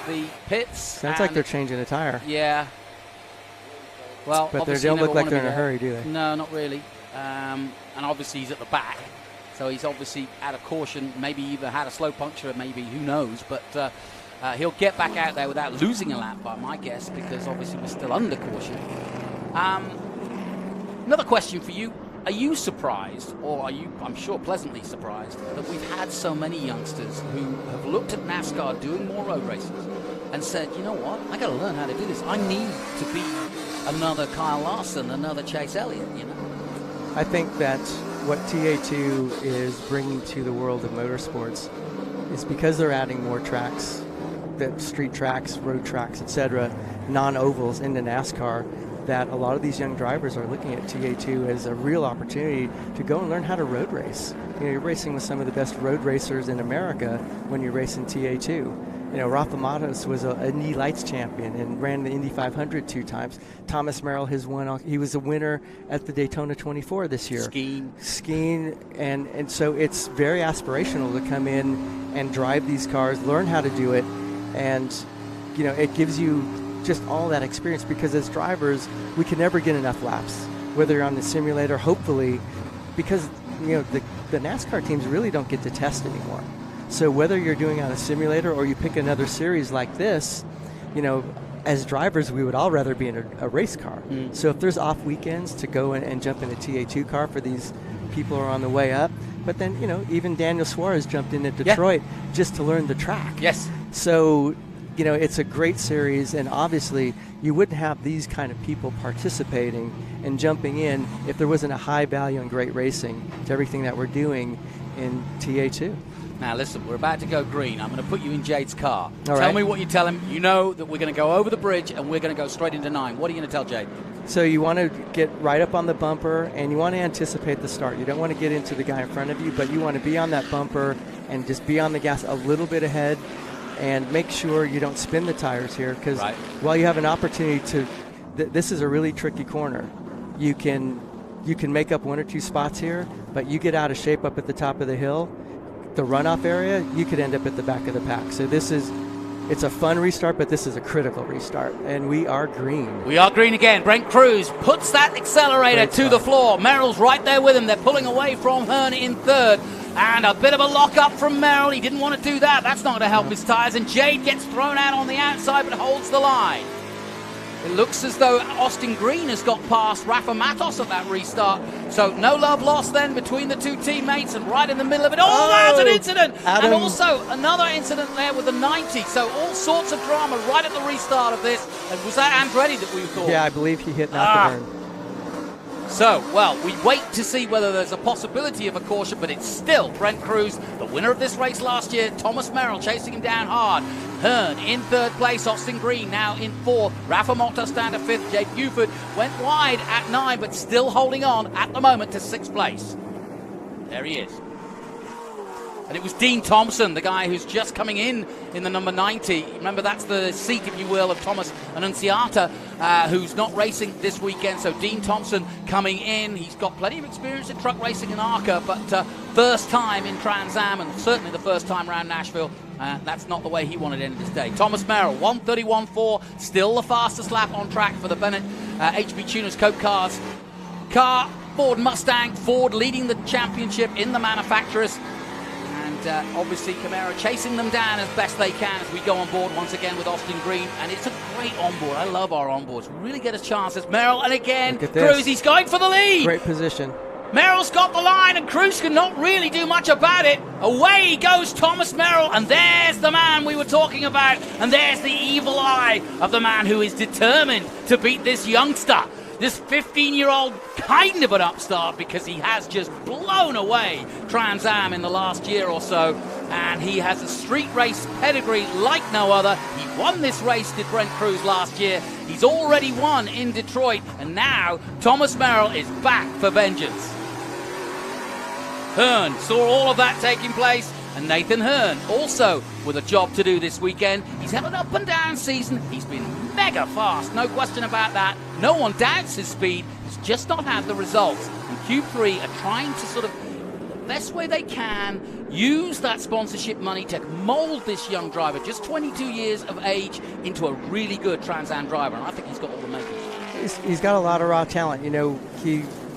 D: the pits.
K: Sounds like they're changing a tire.
D: Yeah. Well,
K: but they don't look like they're in a hurry, do they?
D: No, not really. And obviously he's at the back. So he's obviously out of caution. Maybe either had a slow puncture, maybe, who knows. But he'll get back out there without losing a lap, by my guess, because obviously we're still under caution. Another question for you. Are you surprised, or are you, I'm sure, pleasantly surprised, that we've had so many youngsters who have looked at NASCAR doing more road races and said, you know what, I got to learn how to do this. I need to be another Kyle Larson, another Chase Elliott,
K: I think that what TA2 is bringing to the world of motorsports is because they're adding more tracks, that street tracks, road tracks, etc., non-ovals into NASCAR, that a lot of these young drivers are looking at TA2 as a real opportunity to go and learn how to road race. You're racing with some of the best road racers in America when you're racing TA2. Rafa Matos was an Indy Lights champion and ran the Indy 500 2 times. Thomas Merrill has won. He was a winner at the Daytona 24 this year. Skiing, and so it's very aspirational to come in and drive these cars, learn how to do it, and it gives you just all that experience, because as drivers we can never get enough laps, whether you're on the simulator, hopefully, because the NASCAR teams really don't get to test anymore. So whether you're doing on a simulator or you pick another series like this, as drivers we would all rather be in a race car. So if there's off weekends to go and jump in a TA2 car for these people who are on the way up, but then even Daniel Suarez jumped in at Detroit just to learn the track.
D: Yes.
K: So it's a great series, and obviously you wouldn't have these kind of people participating and jumping in if there wasn't a high value and great racing to everything that we're doing in TA2.
D: Now listen, we're about to go green. I'm going to put you in Jade's car.
K: Tell
D: me what you tell him. You know that we're going to go over the bridge and we're going to go straight into 9. What are you going to tell Jade?
K: So you want to get right up on the bumper, and you want to anticipate the start. You don't want to get into the guy in front of you, but you want to be on that bumper and just be on the gas a little bit ahead, and make sure you don't spin the tires here, because while you have an opportunity to, this is a really tricky corner. You can make up 1 or 2 spots here, but you get out of shape up at the top of the hill, the runoff area, you could end up at the back of the pack. So it's a fun restart, but this is a critical restart, and we are green.
D: We are green again. Brent Cruz puts that accelerator to the floor. Merrill's right there with him. They're pulling away from Hearn in third. And a bit of a lock-up from Merrill. He didn't want to do that. That's not going to help his tyres. And Jade gets thrown out on the outside, but holds the line. It looks as though Austin Green has got past Rafa Matos at that restart. So no love lost then between the two teammates, and right in the middle of it, there's an incident.
K: Adam.
D: And also another incident there with the 90. So all sorts of drama right at the restart of this. And was that Andretti that we thought?
K: Yeah, I believe he hit Nakaburn.
D: So, well, we wait to see whether there's a possibility of a caution, but it's still Brent Cruz, the winner of this race last year. Thomas Merrill chasing him down hard. Hearn in third place. Austin Green now in fourth. Rafa Matos down to fifth. Jake Buford went wide at 9, but still holding on at the moment to 6th place. There he is. And it was Dean Thompson, the guy who's just coming in the number 90. Remember, that's the seat, if you will, of Thomas Annunziata, who's not racing this weekend. So Dean Thompson coming in. He's got plenty of experience in truck racing in ARCA, but first time in Trans Am, and certainly the first time around Nashville. That's not the way he wanted to end his day. Thomas Merrill, 1:31.4, still the fastest lap on track for the Bennett HB Tuners Cope Cars car. Ford Mustang, Ford leading the championship in the manufacturers. And obviously Camaro chasing them down as best they can as we go on board once again with Austin Green. And it's a great onboard. I love our onboards. Really get a chance. It's Merrill, and again, Cruz, he's going for the lead.
K: Great position.
D: Merrill's got the line, and Cruz can not really do much about it. Away goes Thomas Merrill, and there's the man we were talking about. And there's the evil eye of the man who is determined to beat this youngster. This 15-year-old kind of an upstart, because he has just blown away Trans Am in the last year or so, and he has a street race pedigree like no other. He won this race, did Brent Cruz, last year. He's already won in Detroit, and now Thomas Merrill is back for vengeance. Hearn saw all of that taking place, and Nathan Hearn also with a job to do this weekend. He's had an up and down season. He's been mega fast, no question about that. No one doubts his speed. He's just not had the results. And Q3 are trying to sort of, the best way they can, use that sponsorship money to mold this young driver, just 22 years of age, into a really good Trans Am driver. And I think he's got all the makings.
K: He's got a lot of raw talent. You know,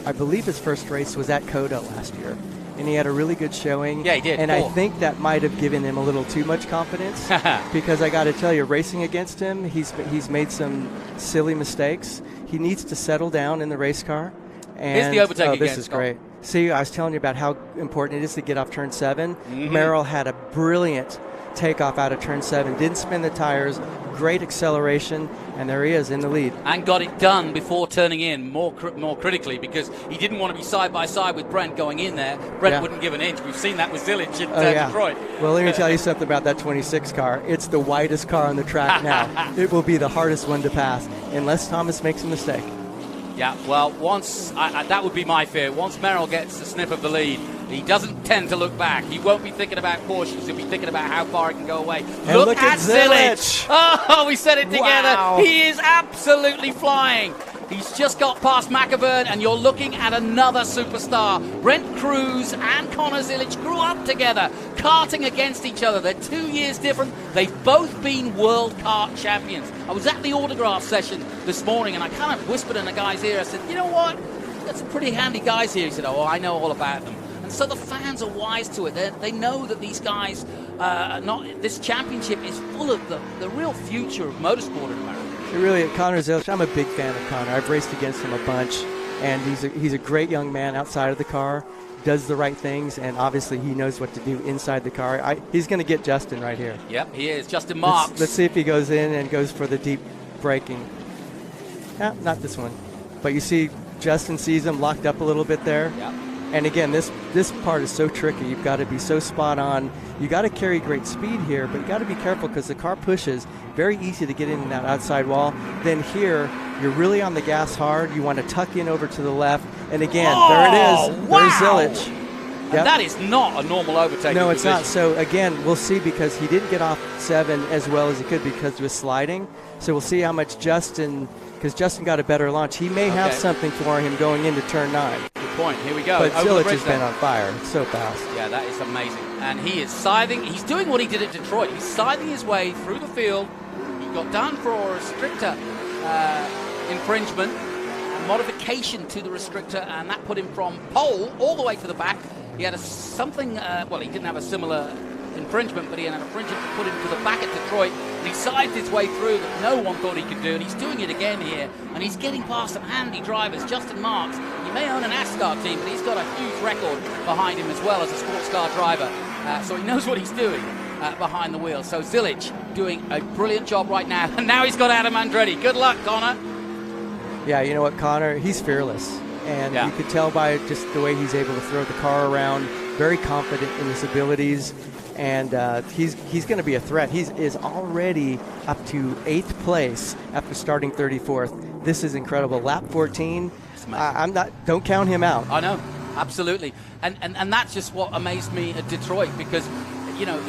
K: I believe his first race was at COTA last year, and he had a really good showing.
D: Yeah, he did.
K: And I think that might have given him a little too much confidence, because I got to tell you, racing against him, he's made some silly mistakes. He needs to settle down in the race car. And
D: here's the overtake again.
K: This is great. See, I was telling you about how important it is to get off turn 7. Merrill had a brilliant takeoff out of turn 7, didn't spin the tires, great acceleration, and there he is in the lead.
D: And got it done before turning in, more critically, because he didn't want to be side by side with Brent going in there. Brent wouldn't give an inch. We've seen that with Zilic in Detroit.
K: Well, let me tell you something about that 26 car. It's the widest car on the track now. It will be the hardest one to pass, unless Thomas makes a mistake.
D: Yeah, well, once that would be my fear. Once Merrill gets a sniff of the lead, he doesn't tend to look back. He won't be thinking about cautions. He'll be thinking about how far he can go away.
K: And look at Zilic.
D: Oh, we said it together.
K: Wow.
D: He is absolutely flying. He's just got past McAvern, and you're looking at another superstar. Brent Cruz and Connor Zilic grew up together, karting against each other. They're 2 years different. They've both been world kart champions. I was at the autograph session this morning, and I kind of whispered in a guy's ear. I said, you know what? Got some pretty handy guys here. He said, oh, I know all about them. And so the fans are wise to it. They know that these guys, this championship is full of the real future of motorsport in America.
K: Really, Connor Zilic, I'm a big fan of Connor. I've raced against him a bunch, and he's a great young man outside of the car, does the right things, and obviously he knows what to do inside the car. He's going to get Justin right here.
D: Yep, he is. Justin Marks.
K: Let's see if he goes in and goes for the deep braking. Not this one. But you see Justin sees him locked up a little bit there.
D: Yep.
K: And again, this part is so tricky. You've got to be so spot on. You got to carry great speed here, but you got to be careful because the car pushes. Very easy to get in that outside wall. Then here, you're really on the gas hard. You want to tuck in over to the left. And again, there it is.
D: Wow.
K: There's Zilic.
D: Yep. And that is not a normal overtaking
K: No, it's
D: position.
K: not. So again, we'll see, because he didn't get off 7 as well as he could because he was sliding. So we'll see how much Justin, because Justin got a better launch. He may have something for him going into turn 9.
D: Good point. Here we go.
K: But
D: Over
K: Zilic has been on fire. It's so fast.
D: Yeah, that is amazing. And he is scything. He's doing what he did at Detroit. He's scything his way through the field. He got done for a restrictor infringement, a modification to the restrictor, and that put him from pole all the way to the back. He had he didn't have a similar infringement, but he had an infringement that put him to the back at Detroit, and he scythed his way through that no one thought he could do, and he's doing it again here, and he's getting past some handy drivers. Justin Marks, he may own an NASCAR team, but he's got a huge record behind him as well as a sports car driver, so he knows what he's doing behind the wheel. So Zilic doing a brilliant job right now, and now he's got Adam Andretti. Good luck, Connor.
K: Yeah, you know what, Connor, he's fearless. And you could tell by just the way he's able to throw the car around, very confident in his abilities, and he's going to be a threat. He is already up to 8th place after starting 34th. This is incredible. Lap 14, don't count him out.
D: I know. absolutely. And that's just what amazed me at Detroit, because, you know,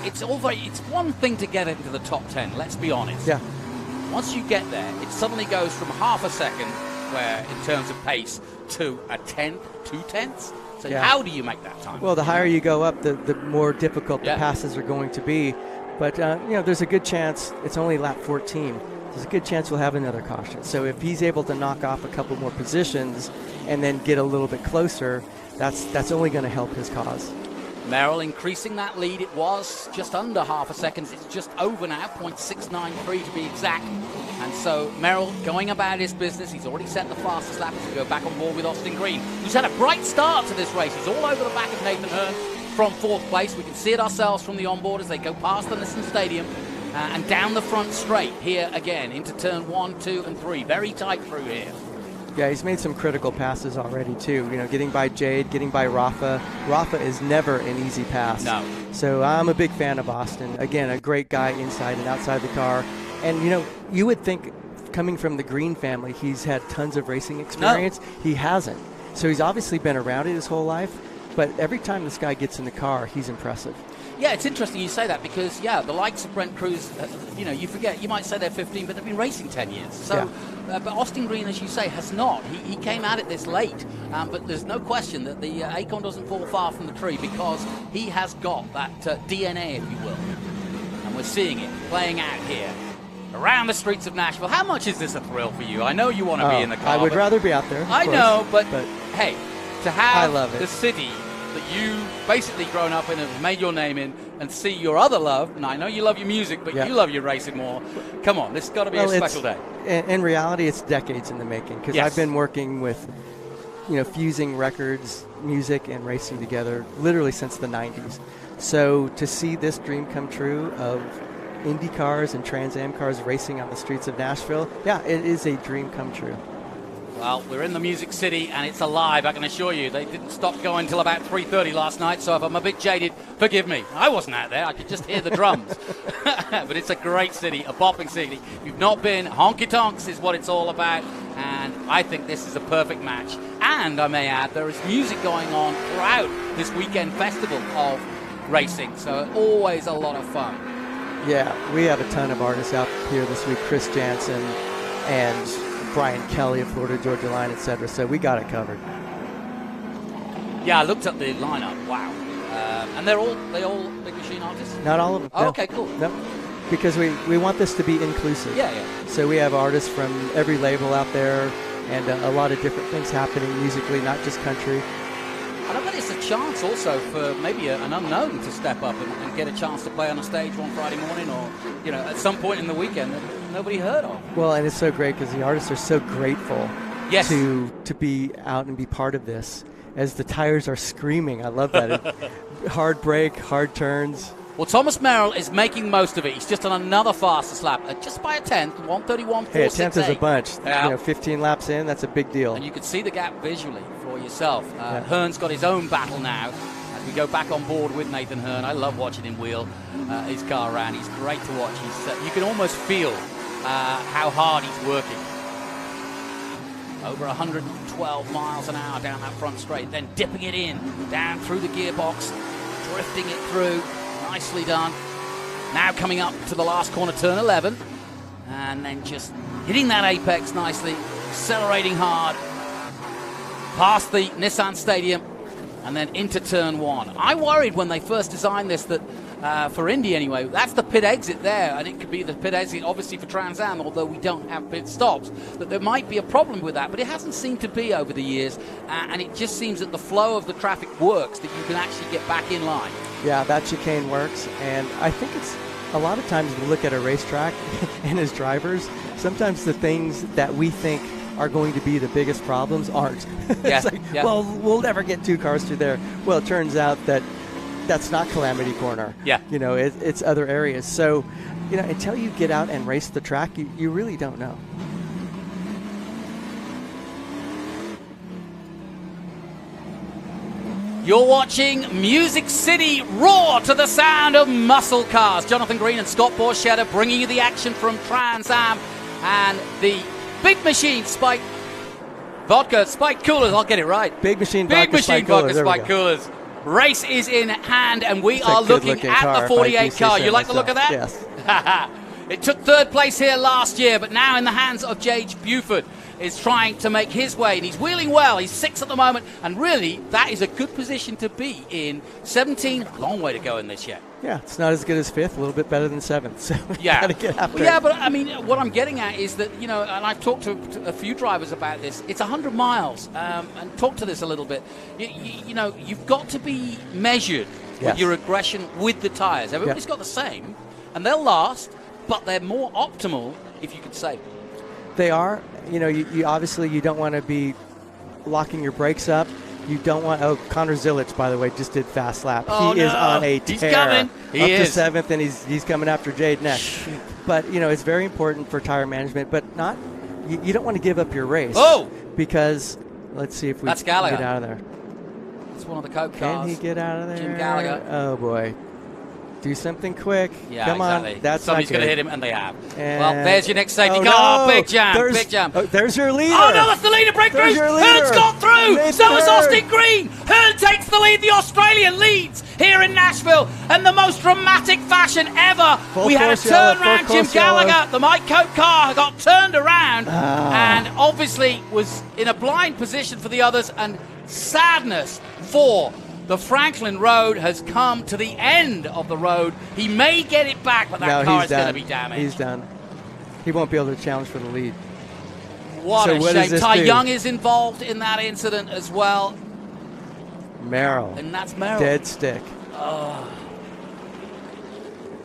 D: it's one thing to get into the top 10, let's be honest.
K: Yeah.
D: Once you get there, it suddenly goes from half a second, where in terms of pace, to a tenth, 2 tenths. So how do you make that time?
K: Well, the higher you go up, the more difficult the passes are going to be. But, you know, there's a good chance, it's only lap 14, there's a good chance we'll have another caution. So if he's able to knock off a couple more positions and then get a little bit closer, that's only going to help his cause.
D: Merrill increasing that lead. It was just under half a second. It's just over now, 0.693 to be exact. And so Merrill going about his business. He's already set the fastest lap as we go back on board with Austin Green, who's had a bright start to this race. He's all over the back of Nathan Hearn from 4th place. We can see it ourselves from the onboard as they go past the Nissan Stadium and down the front straight here again into turn 1, 2, and 3. Very tight through here.
K: Yeah, he's made some critical passes already, too. You know, getting by Jade, getting by Rafa. Rafa is never an easy pass.
D: No.
K: So I'm a big fan of Austin. Again, a great guy inside and outside the car. And, you know, you would think coming from the Green family, he's had tons of racing experience. No. He hasn't. So he's obviously been around it his whole life. But every time this guy gets in the car, he's impressive.
D: Yeah, it's interesting you say that because, the likes of Brent Cruz, you know, you forget, you might say they're 15, but they've been racing 10 years. So, but Austin Green, as you say, has not. He came at it this late, but there's no question that the acorn doesn't fall far from the tree because he has got that DNA, if you will. And we're seeing it playing out here around the streets of Nashville. How much is this a thrill for you? I know you want to be in the car.
K: I would rather be out there.
D: I know, but hey, to have the city that you basically grown up in and made your name in and see your other love, and I know you love your music, but you love your racing more. Come on, this has got to be a special day.
K: In reality, it's decades in the making because I've been working with, you know, fusing records, music, and racing together literally since the 90s. So to see this dream come true of Indy cars and Trans Am cars racing on the streets of Nashville, it is a dream come true.
D: Well, we're in the Music City, and it's alive, I can assure you. They didn't stop going until about 3:30 last night, so if I'm a bit jaded, forgive me. I wasn't out there. I could just hear the drums. But it's a great city, a bopping city. If you've not been, honky tonks is what it's all about, and I think this is a perfect match. And I may add, there is music going on throughout this weekend festival of racing, so always a lot of fun.
K: Yeah, we have a ton of artists out here this week. Chris Jansen and Brian Kelly of Florida Georgia Line, etc. So we got it covered.
D: Yeah, I looked at the lineup. Wow, and they all Big Machine artists.
K: Not all of them.
D: Oh, okay, cool.
K: No, because we want this to be inclusive.
D: Yeah.
K: So we have artists from every label out there, and a lot of different things happening musically, not just country.
D: And I bet it's a chance also for maybe an unknown to step up and get a chance to play on a stage one Friday morning or, you know, at some point in the weekend that nobody heard of.
K: Well, and it's so great because the artists are so grateful to be out and be part of this as the tires are screaming. I love that. Hard brake, hard turns.
D: Well, Thomas Merrill is making most of it. He's just on another fastest lap, just by a tenth, 131.468.
K: Hey, a tenth is a bunch. Yeah. You know, 15 laps in, that's a big deal.
D: And you can see the gap visually for yourself. Hearn's got his own battle now as we go back on board with Nathan Hearn. I love watching him wheel his car around. He's great to watch. You can almost feel how hard he's working. Over 112 miles an hour down that front straight, then dipping it in, down through the gearbox, drifting it through. Nicely done. Now coming up to the last corner, turn 11, and then just hitting that apex nicely, accelerating hard, past the Nissan Stadium, and then into turn 1. I worried when they first designed this that, for Indy anyway, that's the pit exit there, and it could be the pit exit obviously for Trans Am, although we don't have pit stops, that there might be a problem with that, but it hasn't seemed to be over the years, and it just seems that the flow of the traffic works, that you can actually get back in line.
K: Yeah, that chicane works, and I think it's a lot of times we look at a racetrack and as drivers, sometimes the things that we think are going to be the biggest problems aren't. It's well, we'll never get 2 cars through there. Well, it turns out that that's not Calamity Corner.
D: Yeah.
K: You know, it's other areas. So, you know, until you get out and race the track, you really don't know.
D: You're watching Music City roar to the sound of muscle cars. Jonathan Green and Scott Borchetta bringing you the action from Trans Am and the Big Machine Spike Vodka spiked coolers. I'll get it right.
K: Big Machine
D: Big
K: Vodka
D: Machine
K: spiked
D: Vodka
K: coolers. There we
D: spiked
K: go.
D: coolers. Race is in hand, and we
K: It's a
D: are looking
K: good-looking
D: at
K: car,
D: the
K: if I do
D: 48
K: say
D: car.
K: so
D: You like the look of that?
K: Yes.
D: It took third place here last year, but now in the hands of J.H. Buford is trying to make his way, and he's wheeling well. He's 6th at the moment, and really, that is a good position to be in. 17, long way to go in this yet.
K: Yeah, it's not as good as 5th, a little bit better than 7th. So
D: Yeah.
K: gotta get after
D: Yeah,
K: it.
D: but I mean, what I'm getting at is that, you know, and I've talked to a few drivers about this, it's 100 miles, and talk to this a little bit. You know, you've got to be measured
K: Yes.
D: with your aggression with the tyres. Everybody's got the same, and they'll last, but they're more optimal, if you could say.
K: They are. You know, you obviously you don't want to be locking your brakes up. You don't want. Oh, Connor Zilic, by the way, just did fast lap.
D: Oh,
K: he is
D: no.
K: on a tear.
D: He's coming. He
K: up
D: is.
K: to 7th, and he's coming after Jade next. But you know, it's very important for tire management. But not. You don't want to give up your race.
D: Oh!
K: Because let's see if we
D: That's
K: can
D: Gallagher.
K: get out of there.
D: It's one of the Coke
K: Can
D: cars.
K: he get out of there?
D: Jim Gallagher.
K: Oh boy. Do something quick.
D: Yeah,
K: Come
D: exactly.
K: on. That's
D: Somebody's
K: going
D: to hit him, and they have.
K: And
D: well, there's your next safety
K: oh,
D: car.
K: no.
D: Big jam.
K: There's,
D: Big jam.
K: Oh, there's your leader.
D: Oh, no, that's the leader. Breakthrough.
K: There's your leader.
D: Hearn's got through.
K: Nathan
D: So is
K: Hearn.
D: Austin Green. Hearn takes the lead. The Australian leads here in Nashville in the most dramatic fashion ever.
K: Full
D: we had a
K: course yellow,
D: turnaround.
K: full
D: Jim
K: course yellow.
D: Gallagher, the Mike Cope car, got turned around and obviously was in a blind position for the others. And sadness for the Franklin Road has come to the end of the road. He may get it back, but that
K: No,
D: car
K: he's
D: is going to
K: done.
D: be damaged.
K: He's done. He won't be able to challenge for the lead.
D: What
K: So
D: a
K: what does
D: shame.
K: this
D: Ty
K: do?
D: Young is involved in that incident as well.
K: Merrill.
D: And that's Merrill.
K: Dead stick.
D: Oh.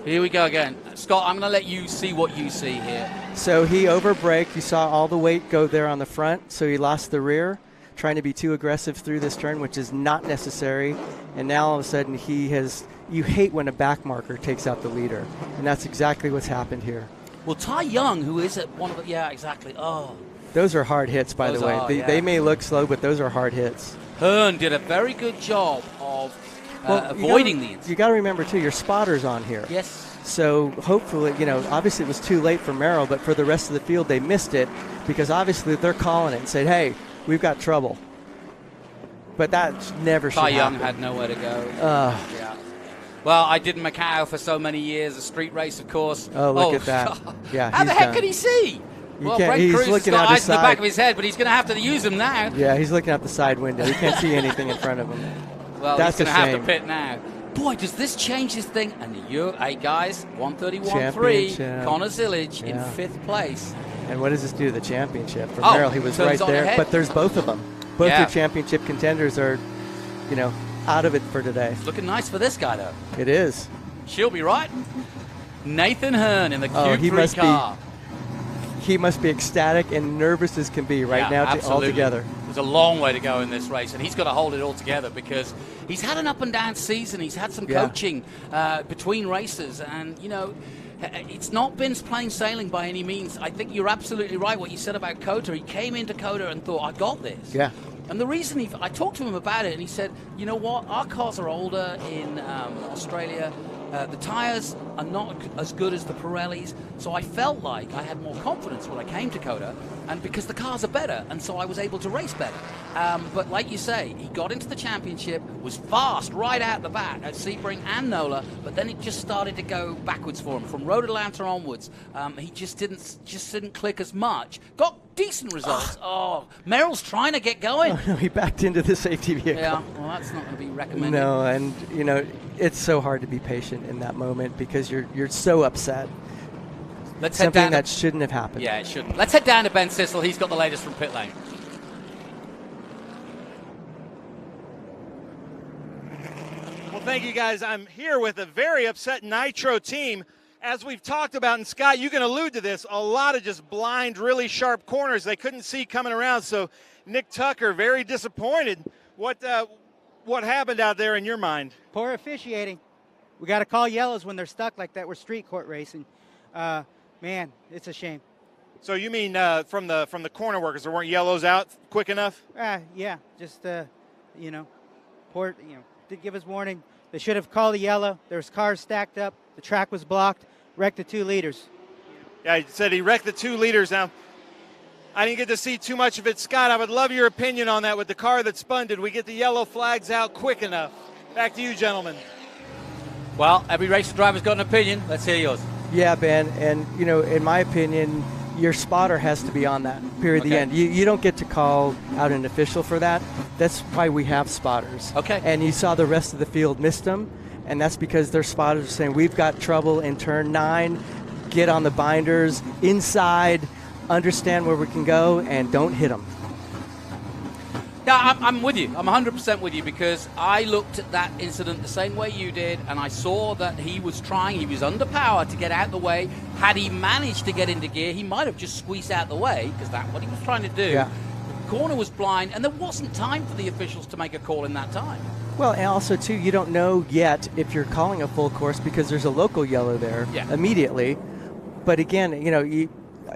D: Here we go again. Scott, I'm going to let you see what you see here.
K: So he overbraked. You saw all the weight go there on the front, so he lost the rear, trying to be too aggressive through this turn, which is not necessary. And now all of a sudden he has, you hate when a back marker takes out the leader. And that's exactly what's happened here.
D: Well, Ty Young, who is at one of the, yeah, exactly. Oh.
K: Those are hard hits, by
D: Those
K: the way.
D: are, yeah.
K: They may look slow, but those are hard hits.
D: Hearn did a very good job of
K: Well,
D: avoiding the incident.
K: You got to remember, too, your spotter's on here.
D: Yes.
K: So hopefully, you know, obviously it was too late for Merrill, but for the rest of the field, they missed it because obviously they're calling it and said, hey, we've got trouble. But that never should
D: Ty
K: happen.
D: Young had nowhere to go. Yeah. Well, I did Macau for so many years, a street race, of course.
K: Oh, look at that. Yeah,
D: How the
K: he's
D: heck
K: done.
D: can he see?
K: You
D: Well,
K: can't-
D: Brent
K: he's
D: Cruz has
K: looking
D: got
K: out
D: eyes
K: his
D: in the back
K: side.
D: of his head, but he's going to have to use them now.
K: Yeah, he's looking out the side window. He can't see anything in front of him.
D: Well,
K: That's
D: he's going to
K: a
D: have to
K: shame.
D: pit now. Boy, does this change his thing. And hey, guys, 131.3,
K: Championship.
D: Connor Zilic in
K: Yeah.
D: 5th place.
K: And what does this do to the championship? For
D: Oh,
K: Merrill, he was
D: turns
K: right
D: on
K: there.
D: ahead.
K: But there's both of them. Both
D: Yeah.
K: your championship contenders are, you know, out of it for today.
D: Looking nice for this guy, though.
K: It is.
D: She'll be right. Nathan Hearn in the
K: Oh, he
D: Q3
K: must
D: car.
K: He must be ecstatic and nervous as can be right
D: Yeah,
K: now
D: absolutely.
K: all together.
D: There's a long way to go in this race, and he's got to hold it all together because he's had an up and down season. He's had some
K: Yeah.
D: coaching between races, and you know, it's not been plain sailing by any means. I think you're absolutely right what you said about Cota. He came into Cota and thought, I got this.
K: Yeah.
D: And the reason I talked to him about it, and he said, you know what, our cars are older in Australia. The tyres are not as good as the Pirellis, so I felt like I had more confidence when I came to Cota, and because the cars are better, and so I was able to race better. But like you say, he got into the championship, was fast right out the bat at Sebring and Nola, but then it just started to go backwards for him from Road Atlanta onwards. He just didn't click as much. Got decent results. Oh, Merrill's trying to get going.
K: Oh, no, he backed into the safety vehicle.
D: Yeah, well, that's not going to be recommended.
K: No, and you know, it's so hard to be patient in that moment because you're so upset.
D: Let's head
K: Something
D: down
K: that
D: to,
K: shouldn't have happened.
D: Yeah, it shouldn't. Let's head down to Ben Sissel. He's got the latest from pit lane.
I: Well, thank you guys. I'm here with a very upset Nitro team. As we've talked about, and Scott, you can allude to this, a lot of just blind, really sharp corners they couldn't see coming around. So Nick Tucker, very disappointed. What happened out there in your mind?
E: Poor officiating. We got to call yellows when they're stuck like that. We're street court racing. Man, it's a shame.
I: So you mean from the corner workers, there weren't yellows out quick enough?
E: Yeah, just poor. Did give us warning. They should have called a yellow. There was cars stacked up. The track was blocked. Wrecked the 2 leaders.
I: Yeah, he said he wrecked the 2 leaders. Now, I didn't get to see too much of it. Scott, I would love your opinion on that with the car that spun. Did we get the yellow flags out quick enough? Back to you, gentlemen.
D: Well, every race driver's got an opinion. Let's hear yours.
K: Yeah, Ben, and in my opinion, your spotter has to be on that, period, the end. You don't get to call out an official for that. That's why we have spotters.
D: Okay.
K: And you saw the rest of the field missed them, and that's because their spotters are saying, we've got trouble in turn 9, get on the binders, inside, understand where we can go, and don't hit them.
D: Yeah, I'm with you. I'm 100% with you, because I looked at that incident the same way you did, and I saw that he was under power to get out the way. Had he managed to get into gear, he might have just squeezed out the way, because that's what he was trying to do.
K: Yeah.
D: The corner was blind, and there wasn't time for the officials to make a call in that time.
K: Well, and also, too, you don't know yet if you're calling a full course because there's a local yellow there immediately. But again,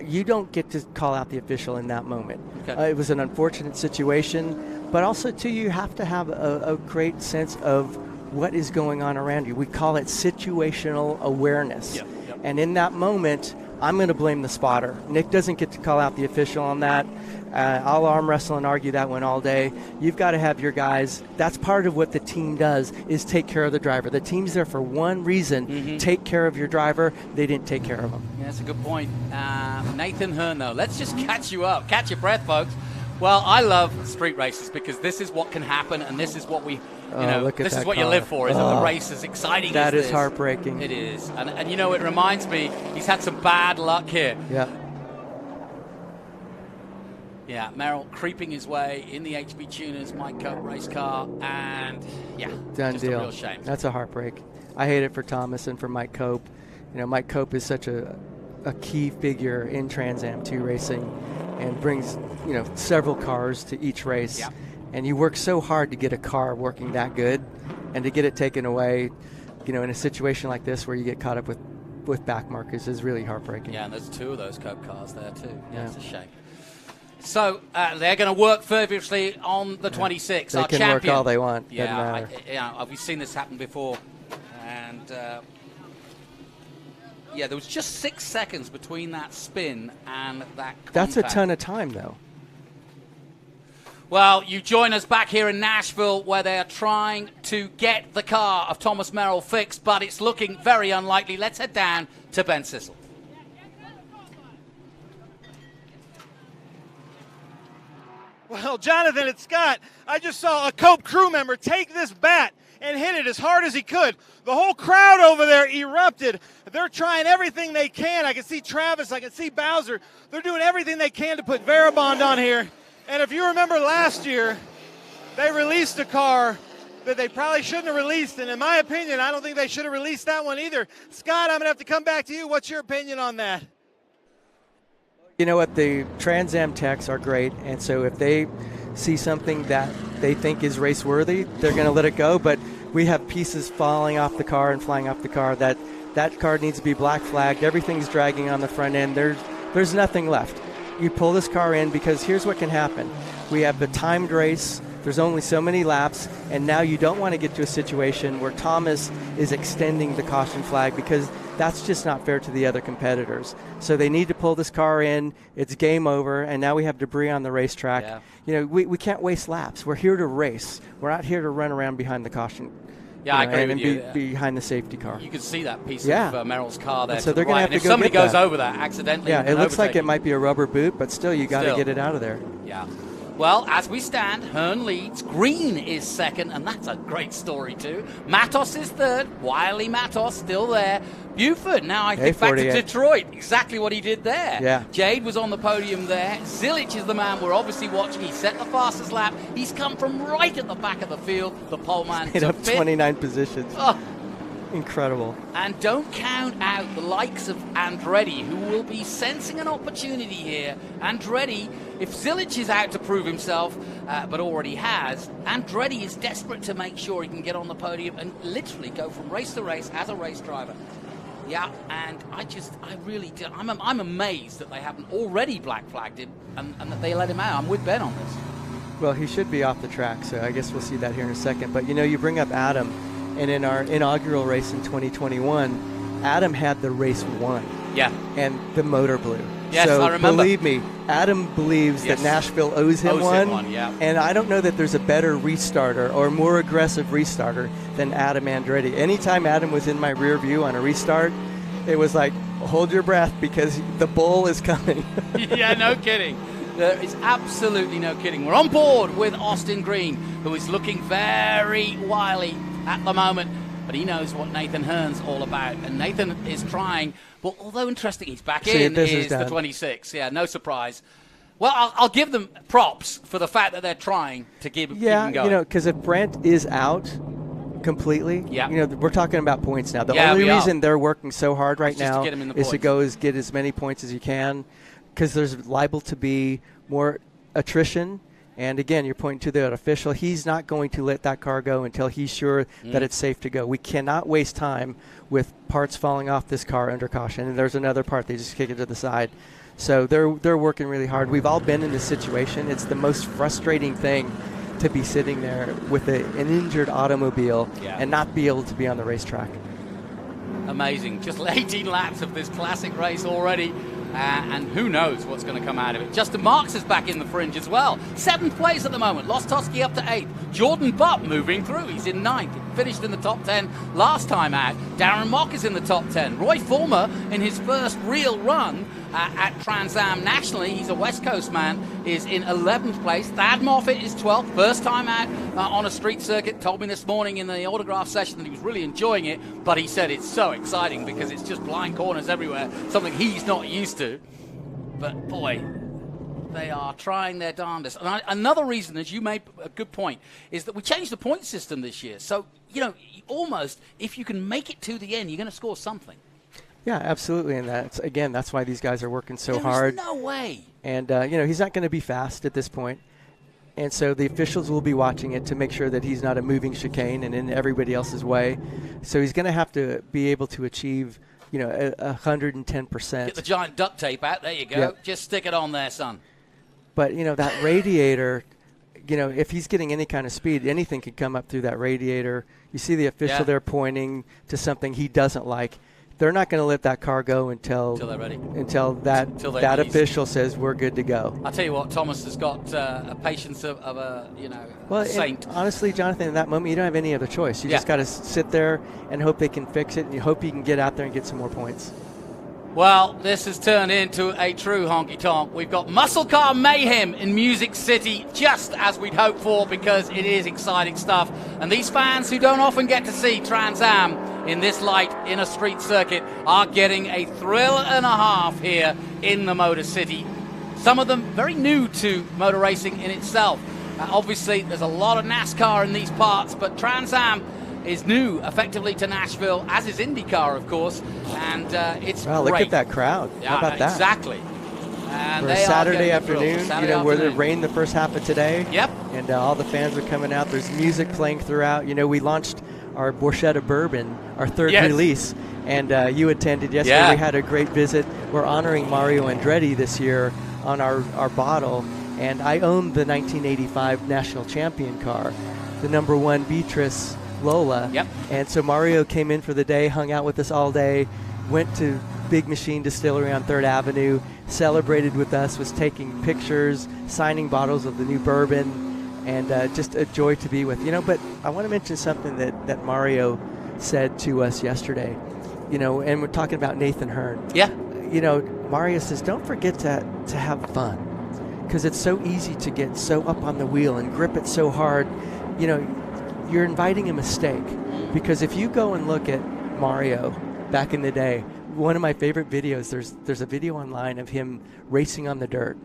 K: you don't get to call out the official in that moment.
D: Okay.
K: It was an unfortunate situation, but also, too, you have to have a great sense of what is going on around you. We call it situational awareness.
D: Yep.
K: And in that moment, I'm going to blame the spotter. Nick doesn't get to call out the official on that. I'll arm wrestle and argue that one all day. You've got to have your guys. That's part of what the team does, is take care of the driver. The team's there for one reason, take care of your driver. They didn't take care of him.
D: Yeah, that's a good point. Nathan Hearn, though, let's just catch you up. Catch your breath, folks. Well, I love street races because this is what can happen, and this is what we, this is what you live for, isn't the race as exciting as this?
K: That is heartbreaking.
D: It is. And it reminds me, he's had some bad luck here.
K: Yeah.
D: Yeah, Merrill creeping his way in the HB Tuners Mike Cope race car, and
K: done
D: just
K: deal.
D: A real shame.
K: That's a heartbreak. I hate it for Thomas and for Mike Cope. Mike Cope is such a key figure in Trans Am 2 racing, and brings several cars to each race.
D: Yeah.
K: And you work so hard to get a car working that good, and to get it taken away, in a situation like this where you get caught up with back markers is really heartbreaking.
D: Yeah, and there's 2 of those Cope cars there too. Yeah, it's a shame. So they're going to work feverishly on the 26th.
K: They
D: our
K: can
D: champion.
K: work all they want.
D: Yeah, we've seen this happen before, and there was just 6 seconds between that spin and that contact.
K: That's a ton of time, though.
D: Well, you join us back here in Nashville, where they are trying to get the car of Thomas Merrill fixed, but it's looking very unlikely. Let's head down to Ben Sissel.
I: Well, Jonathan, it's Scott. I just saw a Cope crew member take this bat and hit it as hard as he could. The whole crowd over there erupted. They're trying everything they can. I can see Travis. I can see Bowser. They're doing everything they can to put Varabond on here. And if you remember last year, they released a car that they probably shouldn't have released. And in my opinion, I don't think they should have released that one either. Scott, I'm going to have to come back to you. What's your opinion on that?
K: You know what? The Trans Am techs are great, and so if they see something that they think is race worthy, they're going to let it go. But we have pieces falling off the car and flying off the car. That car needs to be black flagged. Everything's dragging on the front end. There's nothing left. You pull this car in, because here's what can happen. We have the timed race. There's only so many laps, and now you don't want to get to a situation where Thomas is extending the caution flag, because that's just not fair to the other competitors. So they need to pull this car in. It's game over, and now we have debris on the racetrack. Yeah. We can't waste laps. We're here to race. We're not here to run around behind the caution.
D: Yeah, I agree with you.
K: Behind the safety car.
D: You can see that piece of Merrill's car there.
K: And so they're going to have to
D: if
K: go
D: somebody
K: get
D: goes
K: that.
D: over that accidentally,
K: yeah, it looks like it might be a rubber boot, but still, you got to get it out of there.
D: Yeah. Well, as we stand, Hearn leads. Green is second, and that's a great story too. Matos is third. Wiley Matos still there. Buford, now I think back to Detroit. Exactly what he did there.
K: Yeah.
D: Jade was on the podium there. Zilic is the man we're obviously watching. He set the fastest lap. He's come from right at the back of the field. The pole man
K: made up 29 positions.
D: Oh.
K: Incredible.
D: And don't count out the likes of Andretti, who will be sensing an opportunity here. Andretti, if Zilic is out to prove himself, but already has, Andretti is desperate to make sure he can get on the podium and literally go from race to race as a race driver. Yeah, and I'm amazed that they haven't already black flagged him and that they let him out. I'm with Ben on this.
K: Well, he should be off the track, so I guess we'll see that here in a second. But, you bring up Adam. And in our inaugural race in 2021, Adam had the race won.
D: Yeah.
K: And the motor blew.
D: Yes,
K: so
D: I remember.
K: Believe me, Adam believes that Nashville owes him one.
D: Yeah.
K: And I don't know that there's a better restarter or more aggressive restarter than Adam Andretti. Anytime Adam was in my rear view on a restart, it was like, hold your breath because the bull is coming.
D: Yeah, no kidding. There is absolutely no kidding. We're on board with Austin Green, who is looking very wily at the moment, but he knows what Nathan Hearn's all about. And Nathan is trying, but although interesting, he's back in, is the 26. Yeah, no surprise. Well, I'll give them props for the fact that they're trying to keep him going.
K: Because if Brent is out completely, we're talking about points now. The only reason they're working so hard right now is to get as many points as you can, because there's liable to be more attrition. And again, you're pointing to the official. He's not going to let that car go until he's sure that it's safe to go. We cannot waste time with parts falling off this car under caution. And there's another part, they just kick it to the side. So they're working really hard. We've all been in this situation. It's the most frustrating thing to be sitting there with an injured automobile and not be able to be on the racetrack.
D: Amazing. Just 18 laps of this classic race already. And who knows what's going to come out of it. Justin Marks is back in the fringe as well. 7th place at the moment. Lostowski up to 8th. Jordan Butt moving through. He's in 9th. He finished in the top 10 last time out. Darren Mock is in the top 10. Roy Fulmer, in his first real run at Trans Am nationally, he's a West Coast man, is in 11th place. Thad Moffitt is 12th. First time out on a street circuit. Told me this morning in the autograph session that he was really enjoying it, but he said it's so exciting because it's just blind corners everywhere, something he's not used to. But boy, they are trying their darndest. And another reason, as you made a good point, is that we changed the point system this year. So, almost if you can make it to the end, you're going to score something.
K: Yeah, absolutely. And that's why these guys are working so hard.
D: There's no way.
K: And, he's not going to be fast at this point. And so the officials will be watching it to make sure that he's not a moving chicane and in everybody else's way. So he's going to have to be able to achieve 110%.
D: Get the giant duct tape out. There you go.
K: Yep.
D: Just stick it on there, son.
K: But, that radiator, if he's getting any kind of speed, anything can come up through that radiator. You see the official there pointing to something he doesn't like. They're not going to let that car go until
D: they're ready.
K: Until that official says we're good to go.
D: I'll tell you what, Thomas has got a patience of a saint.
K: Honestly, Jonathan, in that moment, you don't have any other choice. You just got to sit there and hope they can fix it, and you hope you can get out there and get some more points.
D: Well, this has turned into a true honky-tonk. We've got muscle car mayhem in Music City, just as we'd hoped for, because it is exciting stuff. And these fans who don't often get to see Trans Am in this light in a street circuit are getting a thrill and a half here in the Motor City. Some of them very new to motor racing in itself. Obviously, there's a lot of NASCAR in these parts, but Trans Am is new effectively to Nashville, as is IndyCar, of course, and it's great.
K: Look at that crowd. How about that?
D: Exactly. And
K: for a Saturday afternoon, where it rained the first half of today.
D: Yep.
K: And all the fans are coming out. There's music playing throughout. We launched our Borchetta Bourbon, our third release, and you attended yesterday.
D: Yeah.
K: We had a great visit. We're honoring Mario Andretti this year on our bottle, and I own the 1985 National Champion car, the #1 Beatrice Lola.
D: Yep.
K: And so Mario came in for the day, hung out with us all day, went to Big Machine Distillery on 3rd Avenue, celebrated with us, was taking pictures, signing bottles of the new bourbon, and just a joy to be with. But I want to mention something that Mario said to us yesterday, and we're talking about Nathan Hearn.
D: Yeah.
K: Mario says, don't forget to have fun, because it's so easy to get so up on the wheel and grip it so hard. You're inviting a mistake, because if you go and look at Mario back in the day, one of my favorite videos, there's a video online of him racing on the dirt,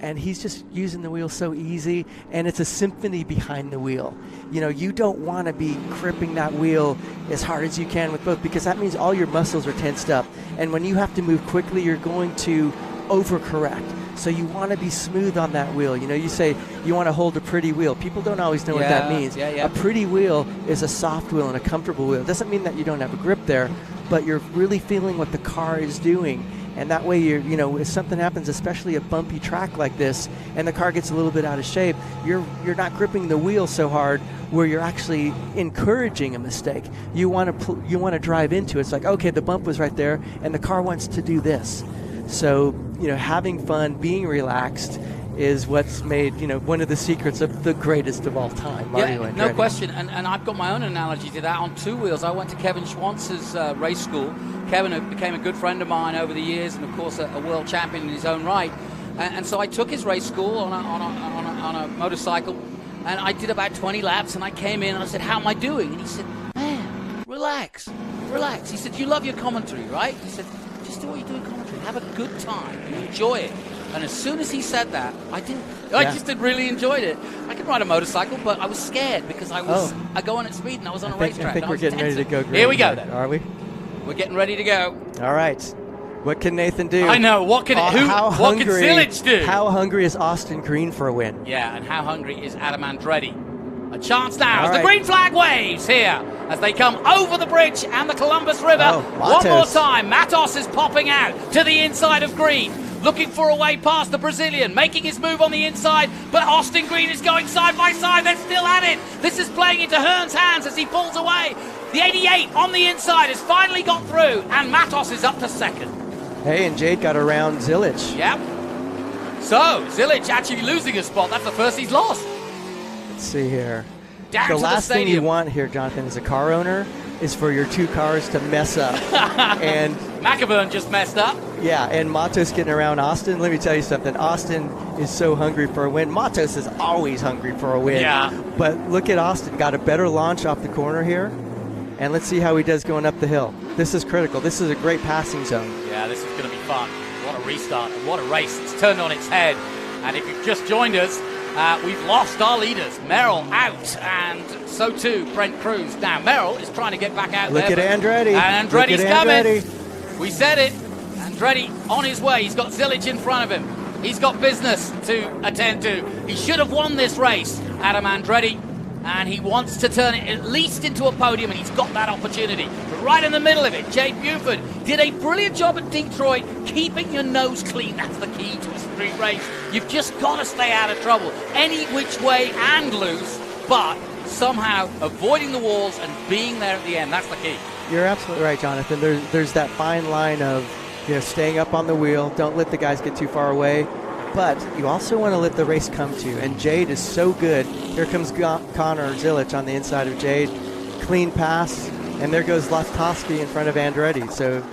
K: and he's just using the wheel so easy, and it's a symphony behind the wheel. You don't want to be gripping that wheel as hard as you can with both, because that means all your muscles are tensed up, and when you have to move quickly, you're going to overcorrect. So you want to be smooth on that wheel. You say you want to hold a pretty wheel. People don't always know what that means.
D: Yeah.
K: A pretty wheel is a soft wheel and a comfortable wheel. It doesn't mean that you don't have a grip there, but you're really feeling what the car is doing. And that way, if something happens, especially a bumpy track like this, and the car gets a little bit out of shape, you're not gripping the wheel so hard where you're actually encouraging a mistake. You want to drive into it. It's like, okay, the bump was right there, and the car wants to do this. So having fun, being relaxed is what's made, one of the secrets of the greatest of all time, Mario Andretti.
D: No question. And I've got my own analogy to that on two wheels. I went to Kevin Schwantz's race school. Kevin became a good friend of mine over the years, and of course a world champion in his own right. And so I took his race school on a motorcycle, and I did about 20 laps, and I came in and I said, "How am I doing?" And he said, "Man, relax. He said, "You love your commentary, right?" He said, "Just do what you do in commentary. Have a good time. You enjoy it." And as soon as he said that, I did. I just really enjoyed it. I could ride a motorcycle, but I was scared because I go on at speed and I was on a racetrack.
K: I think we're getting ready to go.
D: Here we go then.
K: Are we?
D: We're getting ready to go.
K: All right. What can Nathan do?
D: I know. What can Zilic do?
K: How hungry is Austin Green for a win?
D: Yeah, and how hungry is Adam Andretti? A chance now as the green flag waves here as they come over the bridge and the Columbus River. One more time. Matos is popping out to the inside of Green, looking for a way past the Brazilian, making his move on the inside, but Austin Green is going side by side. They're still at it. This is playing into Hearn's hands as he pulls away. The 88 on the inside has finally got through, and Matos is up to second.
K: Hey, and Jade got around Zilic.
D: Yep. So, Zilic actually losing a spot. That's the first he's lost.
K: Let's see here.
D: Down
K: the
D: to
K: last
D: the
K: thing
D: stadium.
K: you want here, Jonathan, as a car owner, is for your two cars to mess up. And
D: McAvern just messed up.
K: Yeah, and Matos getting around Austin. Let me tell you something. Austin is so hungry for a win. Matos is always hungry for a win.
D: Yeah.
K: But look at Austin. Got a better launch off the corner here. And let's see how he does going up the hill. This is critical. This is a great passing zone.
D: Yeah, this is going to be fun. What a restart and what a race. It's turned on its head. And if you've just joined us, we've lost our leaders. Merrill out, and so too Brent Cruz. Now, Merrill is trying to get back out
K: Look
D: there.
K: At Andretti.
D: And Andretti's coming.
K: Andretti.
D: We said it. Andretti on his way. He's got Zilic in front of him. He's got business to attend to. He should have won this race, Adam Andretti. And he wants to turn it at least into a podium, and he's got that opportunity. But right in the middle of it, Jade Buford did a brilliant job at Detroit, keeping your nose clean. That's the key to a street race. You've just got to stay out of trouble, any which way and loose, but somehow avoiding the walls and being there at the end. That's the key.
K: You're absolutely right, Jonathan. There's that fine line of staying up on the wheel. Don't let the guys get too far away. But you also want to let the race come to you. And Jade is so good. Here comes Connor Zilic on the inside of Jade. Clean pass. And there goes Lostowski in front of Andretti. So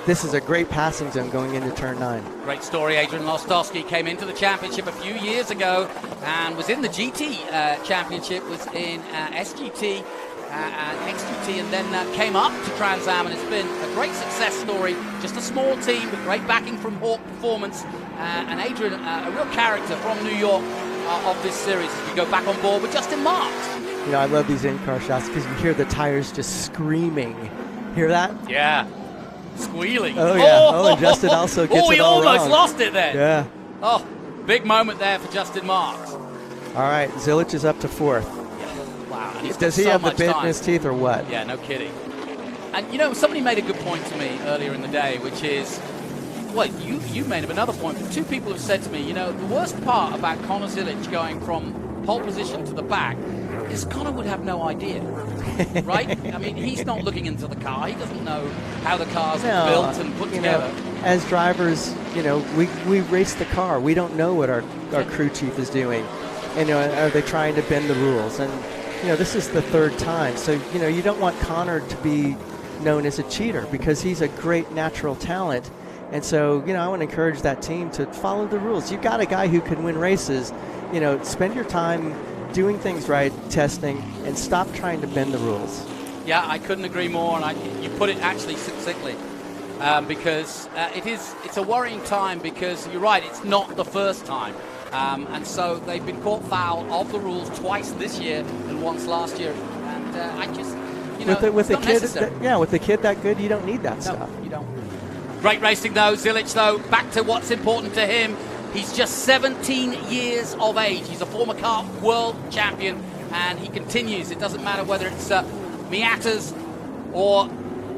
K: this is a great passing zone going into turn 9.
D: Great story. Adrian Lostowski came into the championship a few years ago and was in the GT championship, was in SGT and XGT, and then came up to Trans Am, and it's been a great success story. Just a small team with great backing from Hawk Performance, and Adrian, a real character from New York of this series as we go back on board with Justin Marks.
K: I love these in-car shots because you hear the tires just screaming. Hear that?
D: Yeah. Squealing.
K: Oh, yeah. And Justin also gets it all wrong.
D: He almost lost it then.
K: Yeah.
D: Oh, big moment there for Justin Marks.
K: All right, Zilic is up to 4th.
D: Wow.
K: Does he have the bit in his teeth or what?
D: Yeah, no kidding. And, somebody made a good point to me earlier in the day, which is, well, you made another point, but two people have said to me, the worst part about Connor Zilic going from pole position to the back is Connor would have no idea, right? I mean, he's not looking into the car. He doesn't know how the car's built and put together.
K: As drivers, we race the car. We don't know what our crew chief is doing. And, are they trying to bend the rules? And, this is the 3rd time. So, you don't want Connor to be known as a cheater because he's a great natural talent. And so, I want to encourage that team to follow the rules. You've got a guy who can win races. Spend your time doing things right, testing, and stop trying to bend the rules.
D: Yeah, I couldn't agree more, and you put it actually succinctly, because it's a worrying time because you're right, it's not the first time. And so they've been caught foul of the rules twice this year and once last year. And I just,
K: with
D: it's
K: a kid, with a kid that good, you don't need that stuff.
D: You don't. Great racing though, Zilic though. Back to what's important to him. He's just 17 years of age. He's a former kart world champion, and he continues. It doesn't matter whether it's Miatas or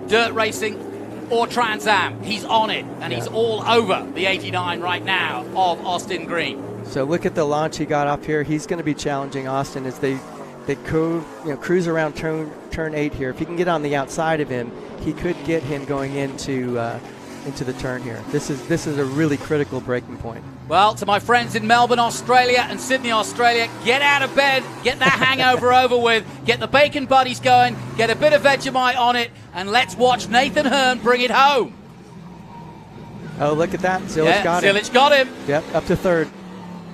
D: dirt racing or Trans Am. He's on it, and he's all over the 89 right now of Austin Green.
K: So look at the launch he got up here. He's going to be challenging Austin as they cruise around turn 8 here. If he can get on the outside of him, he could get him going into into the turn here. This is a really critical braking point.
D: Well, to my friends in Melbourne, Australia and Sydney, Australia, get out of bed, get that hangover over with, get the bacon buddies going, get a bit of Vegemite on it, and let's watch Nathan Hearn bring it home.
K: Oh, look at that. Zilic got him.
D: Zilic got him.
K: Yep, up to third.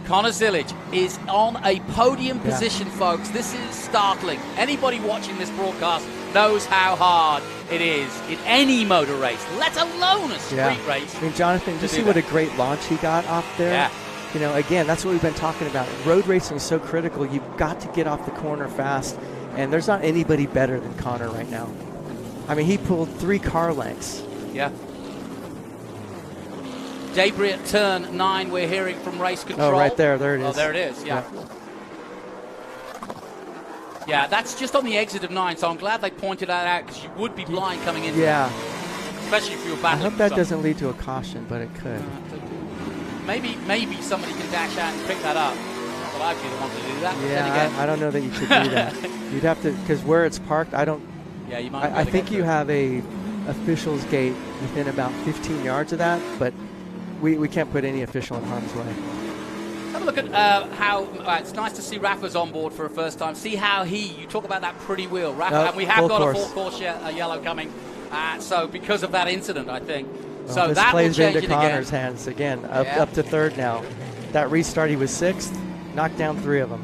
D: Connor Zilic is on a podium position, folks. This is startling. Anybody watching this broadcast knows how hard it is in any motor race, let alone a street race.
K: I mean, Jonathan, just see what a great launch he got off there.
D: Yeah.
K: You know, again, that's what we've been talking about. Road racing is so critical. You've got to get off the corner fast, and there's not anybody better than Connor right now. I mean, he pulled 3 car lengths.
D: Yeah. Debris at turn 9, we're hearing from race control.
K: Oh, right there. There it is.
D: Oh, there it is, yeah. Yeah, that's just on the exit of 9, so I'm glad they pointed that out because you would be blind coming in.
K: Yeah.
D: Especially if you were
K: I
D: battling.
K: hope that doesn't lead to a caution, but it could.
D: Maybe somebody can dash out and pick that up. Not that I'd be the one to do that.
K: Yeah, I don't know that you could do that. You'd have to, because where it's parked, I don't.
D: Yeah, you might.
K: I think you have a official's gate within about 15 yards of that, but we can't put any official in harm's way.
D: Have a look at how it's nice to see Rafa's on board for a first time. See how you talk about that pretty wheel, Rafa, and we have got a full course yellow coming. So because of that incident, I think. So
K: this
D: that
K: plays
D: will change
K: into
D: it
K: Connor's
D: again.
K: hands again, up to third now. That restart, he was 6th, knocked down 3 of them.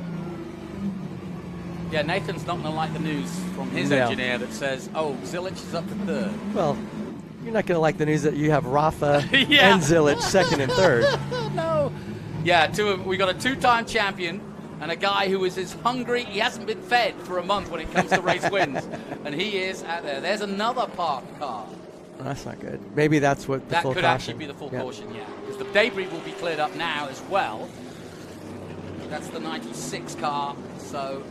D: Yeah, Nathan's not going to like the news from his engineer that says, "Oh, Zilic is up to 3rd."
K: Well, you're not going to like the news that you have Rafa and Zilic 2nd and 3rd.
D: No. Yeah, we got a 2-time champion and a guy who is as hungry. He hasn't been fed for a month when it comes to race wins, and he is out there. There's another parked car.
K: Well, that's not good. Maybe that's what the full caution.
D: That could actually be the full caution, yeah. Because the debris will be cleared up now as well. That's the 96 car. So,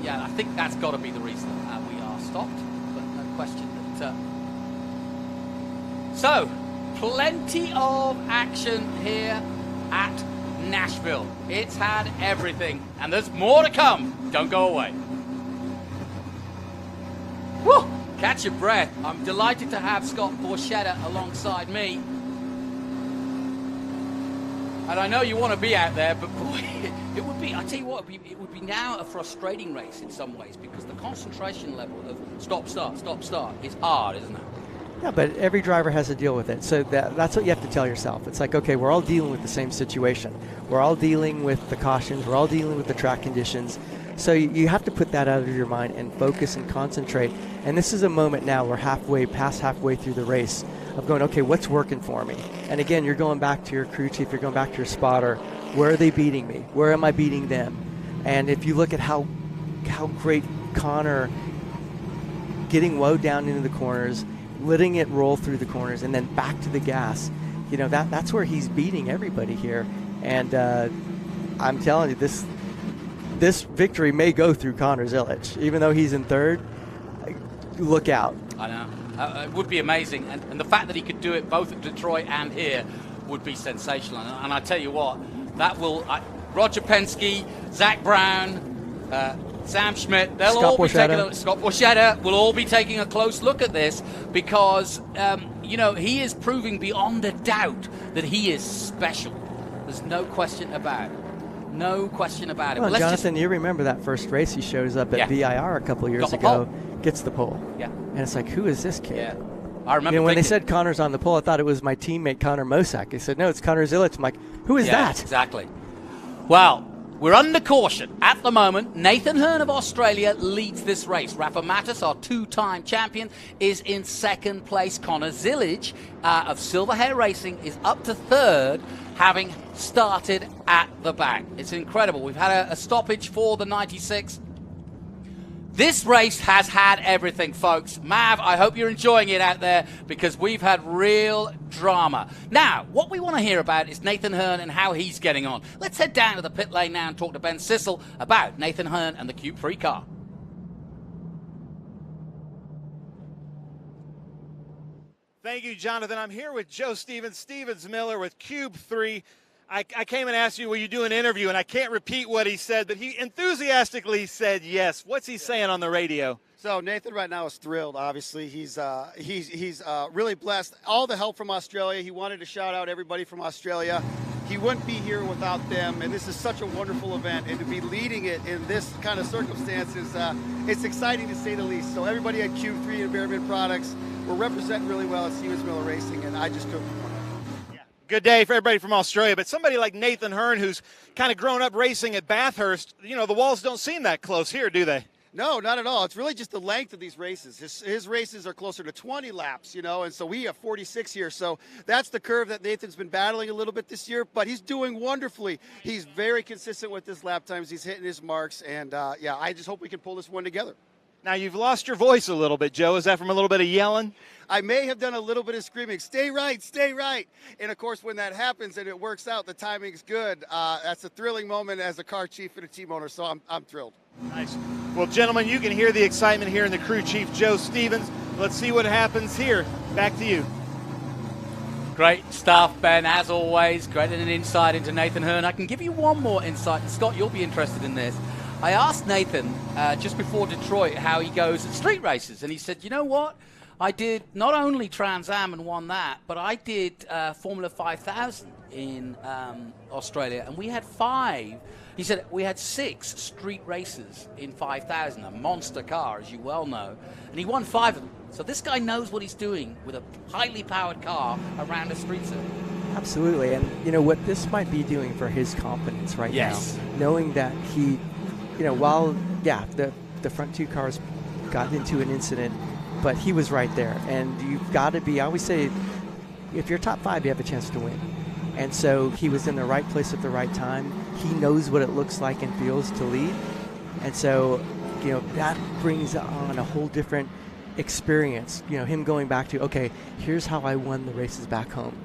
D: yeah, I think that's got to be the reason we are stopped. But no question that... So, plenty of action here at Nashville. It's had everything, and there's more to come. Don't go away. Woo! Catch your breath. I'm delighted to have Scott Borchetta alongside me. And I know you want to be out there, but boy, it would be, I tell you what, it would be now a frustrating race in some ways because the concentration level of stop, start is hard, isn't it?
K: Yeah, but every driver has to deal with it. So that's what you have to tell yourself. It's like, okay, we're all dealing with the same situation. We're all dealing with the cautions. We're all dealing with the track conditions. So you have to put that out of your mind and focus and concentrate. And this is a moment now we're past halfway through the race of going, okay, what's working for me? And again, you're going back to your crew chief, you're going back to your spotter. Where are they beating me? Where am I beating them? And if you look at how great Connor getting low down into the corners, letting it roll through the corners, and then back to the gas, you know, that's where he's beating everybody here. And I'm telling you, this victory may go through Connor Zilic. Even though he's in 3rd, look out.
D: I know. It would be amazing. And the fact that he could do it both at Detroit and here would be sensational. And I tell you what, that will... Roger Penske, Zach Brown, Sam Schmidt, they'll all be taking Scott Borchetta will all be taking a close look at this because, you know, he is proving beyond a doubt that he is special. There's no question about it. No question about it.
K: Well, Jonathan, you remember that first race he shows up at VIR a couple of years ago, gets the pole.
D: Yeah.
K: And it's like, who is this kid?
D: Yeah. I remember
K: when they said Connor's on the pole, I thought it was my teammate Connor Mosak. They said, no, it's Connor Zilic. I'm like, who is that?
D: Exactly. Well, we're under caution. At the moment, Nathan Hearn of Australia leads this race. Rafa Matas, our 2-time champion, is in 2nd place. Connor Zilic of Silverhair Racing is up to 3rd, having started at the back. It's incredible. We've had a stoppage for the 96. This race has had everything, folks. Mav, I hope you're enjoying it out there because we've had real drama. Now, what we want to hear about is Nathan Hearn and how he's getting on. Let's head down to the pit lane now and talk to Ben Sissel about Nathan Hearn and the Cube 3 car.
I: Thank you, Jonathan. I'm here with Joe Stevens Miller with Cube 3. I came and asked you, will you do an interview? And I can't repeat what he said, but he enthusiastically said yes. What's he saying on the radio?
M: So Nathan right now is thrilled. Obviously, he's really blessed. All the help from Australia. He wanted to shout out everybody from Australia. He wouldn't be here without them, and this is such a wonderful event. And to be leading it in this kind of circumstances, it's exciting to say the least. So everybody at Q3 and Bearman Products, we're representing really well at Siemens Miller Racing, and I just couldn't be more.
I: Good day for everybody from Australia, but somebody like Nathan Hearn, who's kind of grown up racing at Bathurst, you know, the walls don't seem that close here, do they?
M: No, not at all. It's really just the length of these races. His races are closer to 20 laps, you know, and so we have 46 here. So that's the curve that Nathan's been battling a little bit this year, but he's doing wonderfully. He's very consistent with his lap times. He's hitting his marks, and, yeah, I just hope we can pull this one together.
I: Now, you've lost your voice a little bit, Joe. Is that from a little bit of yelling?
M: I may have done a little bit of screaming, stay right, stay right. And, of course, when that happens and it works out, the timing's good. That's a thrilling moment as a car chief and a team owner, so I'm thrilled.
I: Nice. Well, gentlemen, you can hear the excitement here in the crew chief, Joe Stevens. Let's see what happens here. Back to you.
D: Great stuff, Ben, as always. Great an insight into Nathan Hearn. I can give you one more insight. Scott, you'll be interested in this. I asked Nathan just before Detroit how he goes at street races, and he said, you know what? I did not only Trans Am and won that, but I did Formula 5000 in Australia, and we had 5. He said we had 6 street races in 5000, a monster car, as you well know, and he won 5 of them. So this guy knows what he's doing with a highly powered car around a street circuit.
K: Absolutely, and you know what this might be doing for his confidence right now, knowing that he, you know, while the front 2 cars got into an incident, but he was right there, and you've got to be. I always say, if you're top 5, you have a chance to win. And so he was in the right place at the right time. He knows what it looks like and feels to lead. And so, you know, that brings on a whole different experience. You know, him going back to, okay, here's how I won the races back home.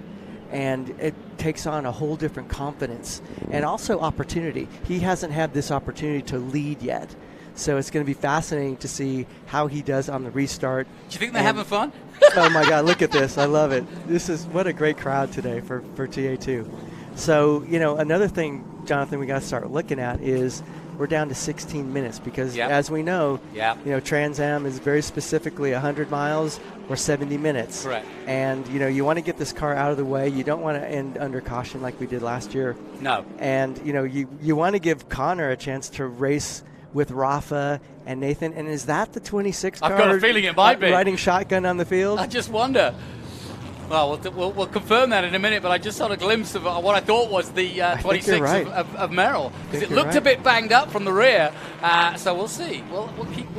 K: And it takes on a whole different confidence and also opportunity. He hasn't had this opportunity to lead yet. So it's going to be fascinating to see how he does on the restart.
D: Do you think they're having fun?
K: Oh, my God, look at this. I love it. What a great crowd today for TA2. So, you know, another thing, Jonathan, we got to start looking at is we're down to 16 minutes because, as we know, you know, Trans Am is very specifically 100 miles or 70 minutes.
D: Correct.
K: And, you know, you want to get this car out of the way. You don't want to end under caution like we did last year.
D: No.
K: And, you know, you want to give Connor a chance to race with Rafa and Nathan. And is that the 26 car?
D: I've got a feeling it might be.
K: Riding shotgun on the field?
D: I just wonder. Well, we'll confirm that in a minute, but I just saw a glimpse of what I thought was the 26 of Merrill, because it looked a bit banged up from the rear. So we'll see. We'll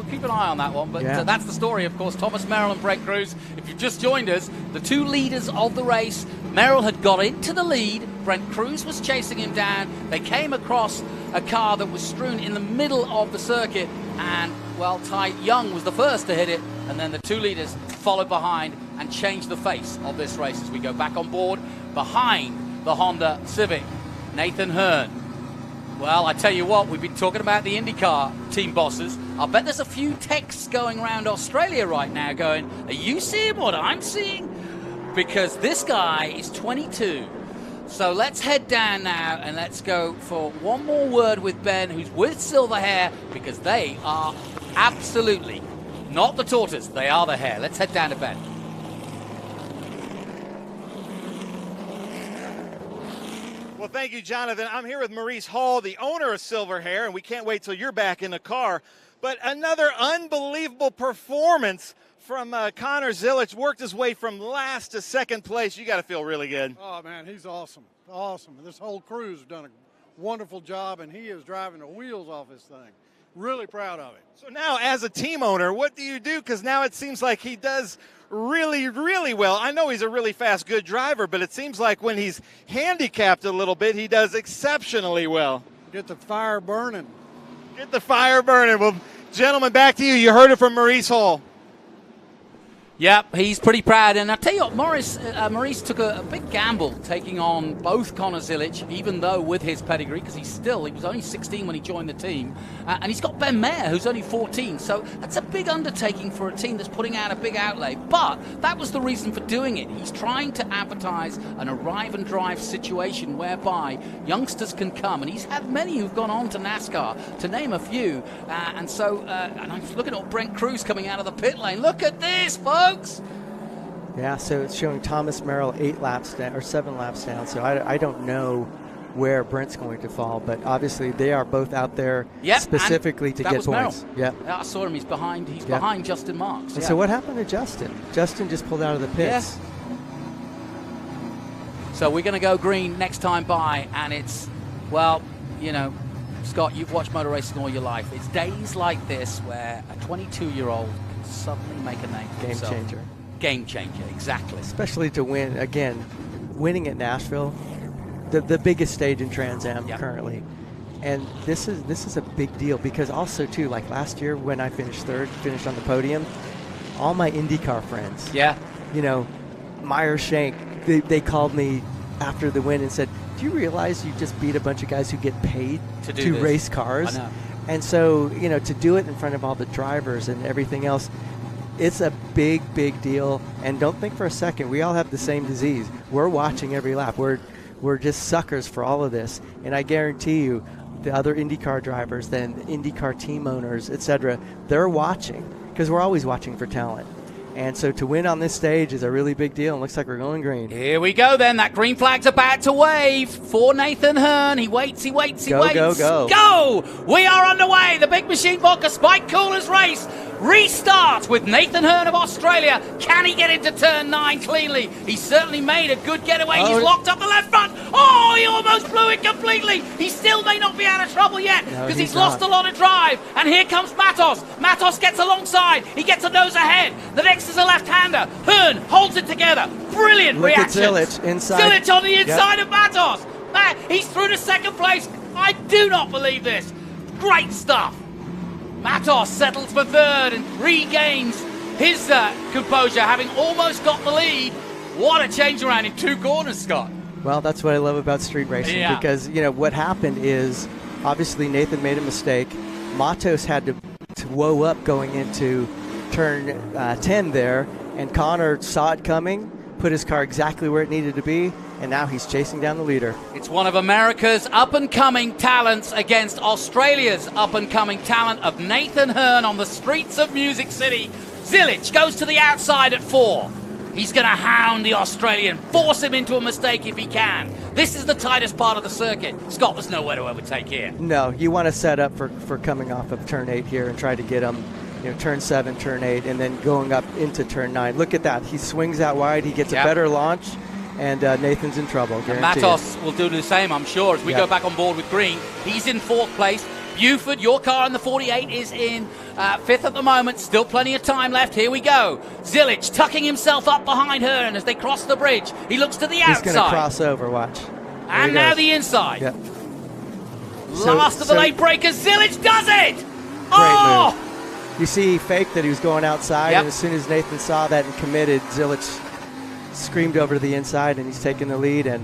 D: keep an eye on that one. But that's the story, of course. Thomas Merrill and Brent Cruz. If you've just joined us, the 2 leaders of the race. Merrill had got into the lead. Brent Cruz was chasing him down. They came across a car that was strewn in the middle of the circuit, and well, Ty Young was the first to hit it, and then the 2 leaders followed behind and changed the face of this race as we go back on board behind the Honda Civic. Nathan Hearn. Well, I tell you what, we've been talking about the IndyCar team bosses. I bet there's a few texts going around Australia right now going, are you seeing what I'm seeing? Because this guy is 22. So let's head down now and let's go for one more word with Ben, who's with silver hair, because they are absolutely not the tortoise, they are the hare. Let's head down to Ben.
I: Well, thank you, Jonathan. I'm here with Maurice Hall, the owner of Silver Hair, and we can't wait till you're back in the car. But another unbelievable performance from Connor Zilic. Worked his way from last to second place. You got to feel really good.
N: Oh, man, he's awesome. Awesome. This whole crew's done a wonderful job, and he is driving the wheels off this thing. Really proud of him.
I: So now, as a team owner, what do you do? Because now it seems like he does really, really well. I know he's a really fast, good driver, but it seems like when he's handicapped a little bit, he does exceptionally well.
N: Get the fire burning.
I: Get the fire burning. Well, gentlemen, back to you. You heard it from Maurice Hall.
D: Yep, he's pretty proud. And I tell you what, Maurice took a big gamble taking on both Connor Zilic, even though with his pedigree, because he was only 16 when he joined the team. And he's got Ben Mayer, who's only 14. So that's a big undertaking for a team that's putting out a big outlay. But that was the reason for doing it. He's trying to advertise an arrive and drive situation whereby youngsters can come. And he's had many who've gone on to NASCAR, to name a few. And I'm looking at Brent Cruz coming out of the pit lane. Look at this, folks.
K: Yeah, so it's showing Thomas Merrill 7 laps down. So I don't know where Brent's going to fall, but obviously they are both out there specifically to get points.
D: Yeah, I saw him. He's behind Justin Marks.
K: And so what happened to Justin? Justin just pulled out of the pits.
D: Yes. So we're going to go green next time by, and it's, well, you know, Scott, you've watched motor racing all your life. It's days like this where a 22-year-old can suddenly make a name for himself.
K: Game changer.
D: Game changer, exactly.
K: Especially to win, again, winning at Nashville, the biggest stage in Trans Am currently. And this is a big deal because also, too, like last year when I finished on the podium, all my IndyCar friends, you know, Meyer Shank, they called me after the win and said, do you realize you just beat a bunch of guys who get paid to race cars?
D: I know.
K: And so, you know, to do it in front of all the drivers and everything else, it's a big, big deal. And don't think for a second, we all have the same disease. We're watching every lap. We're just suckers for all of this. And I guarantee you, the other IndyCar drivers, then the IndyCar team owners, etc., they're watching because we're always watching for talent. And so to win on this stage is a really big deal. And looks like we're going green.
D: Here we go then. That green flag's about to wave for Nathan Hearn. He waits. Go! We are underway. The Big Machine Vodka Spike Coolers race restarts with Nathan Hearn of Australia. Can he get into turn 9 cleanly? He certainly made a good getaway. He's locked up the left front. Oh, he almost blew it completely. He still may not be out of trouble yet because he's lost a lot of drive. And here comes Matos. Matos gets alongside. He gets a nose ahead. The next is a left-hander. Hearn holds it together. Brilliant reaction.
K: Look at Zilic inside.
D: Zilic on the inside of Matos. He's through to second place. I do not believe this. Great stuff. Matos settles for third and regains his composure, having almost got the lead. What a change around in 2 corners, Scott.
K: Well, that's what I love about street racing because, you know, what happened is obviously Nathan made a mistake. Matos had to woe up going into turn 10 there, and Connor saw it coming, put his car exactly where it needed to be, and now he's chasing down the leader.
D: It's one of America's up-and-coming talents against Australia's up-and-coming talent of Nathan Hearn on the streets of Music City. Zilic goes to the outside at 4. He's going to hound the Australian, force him into a mistake if he can. This is the tightest part of the circuit. Scott, there's nowhere to overtake here.
K: No, you want to set up for coming off of turn 8 here and try to get him, you know, turn 7, turn 8, and then going up into turn 9. Look at that. He swings out wide. He gets a better launch. And Nathan's in trouble, guaranteed.
D: Matos will do the same, I'm sure, as we go back on board with green. He's in 4th place. Buford, your car in the 48, is in 5th at the moment. Still plenty of time left. Here we go. Zilic tucking himself up behind Hearn as they cross the bridge. He looks to the outside.
K: He's going to cross over, watch.
D: And now the inside.
K: Yep.
D: Last of the late breakers. Zilic does it!
K: Great move. You see he faked that he was going outside, and as soon as Nathan saw that and committed, Zilic screamed over to the inside, and he's taking the lead, and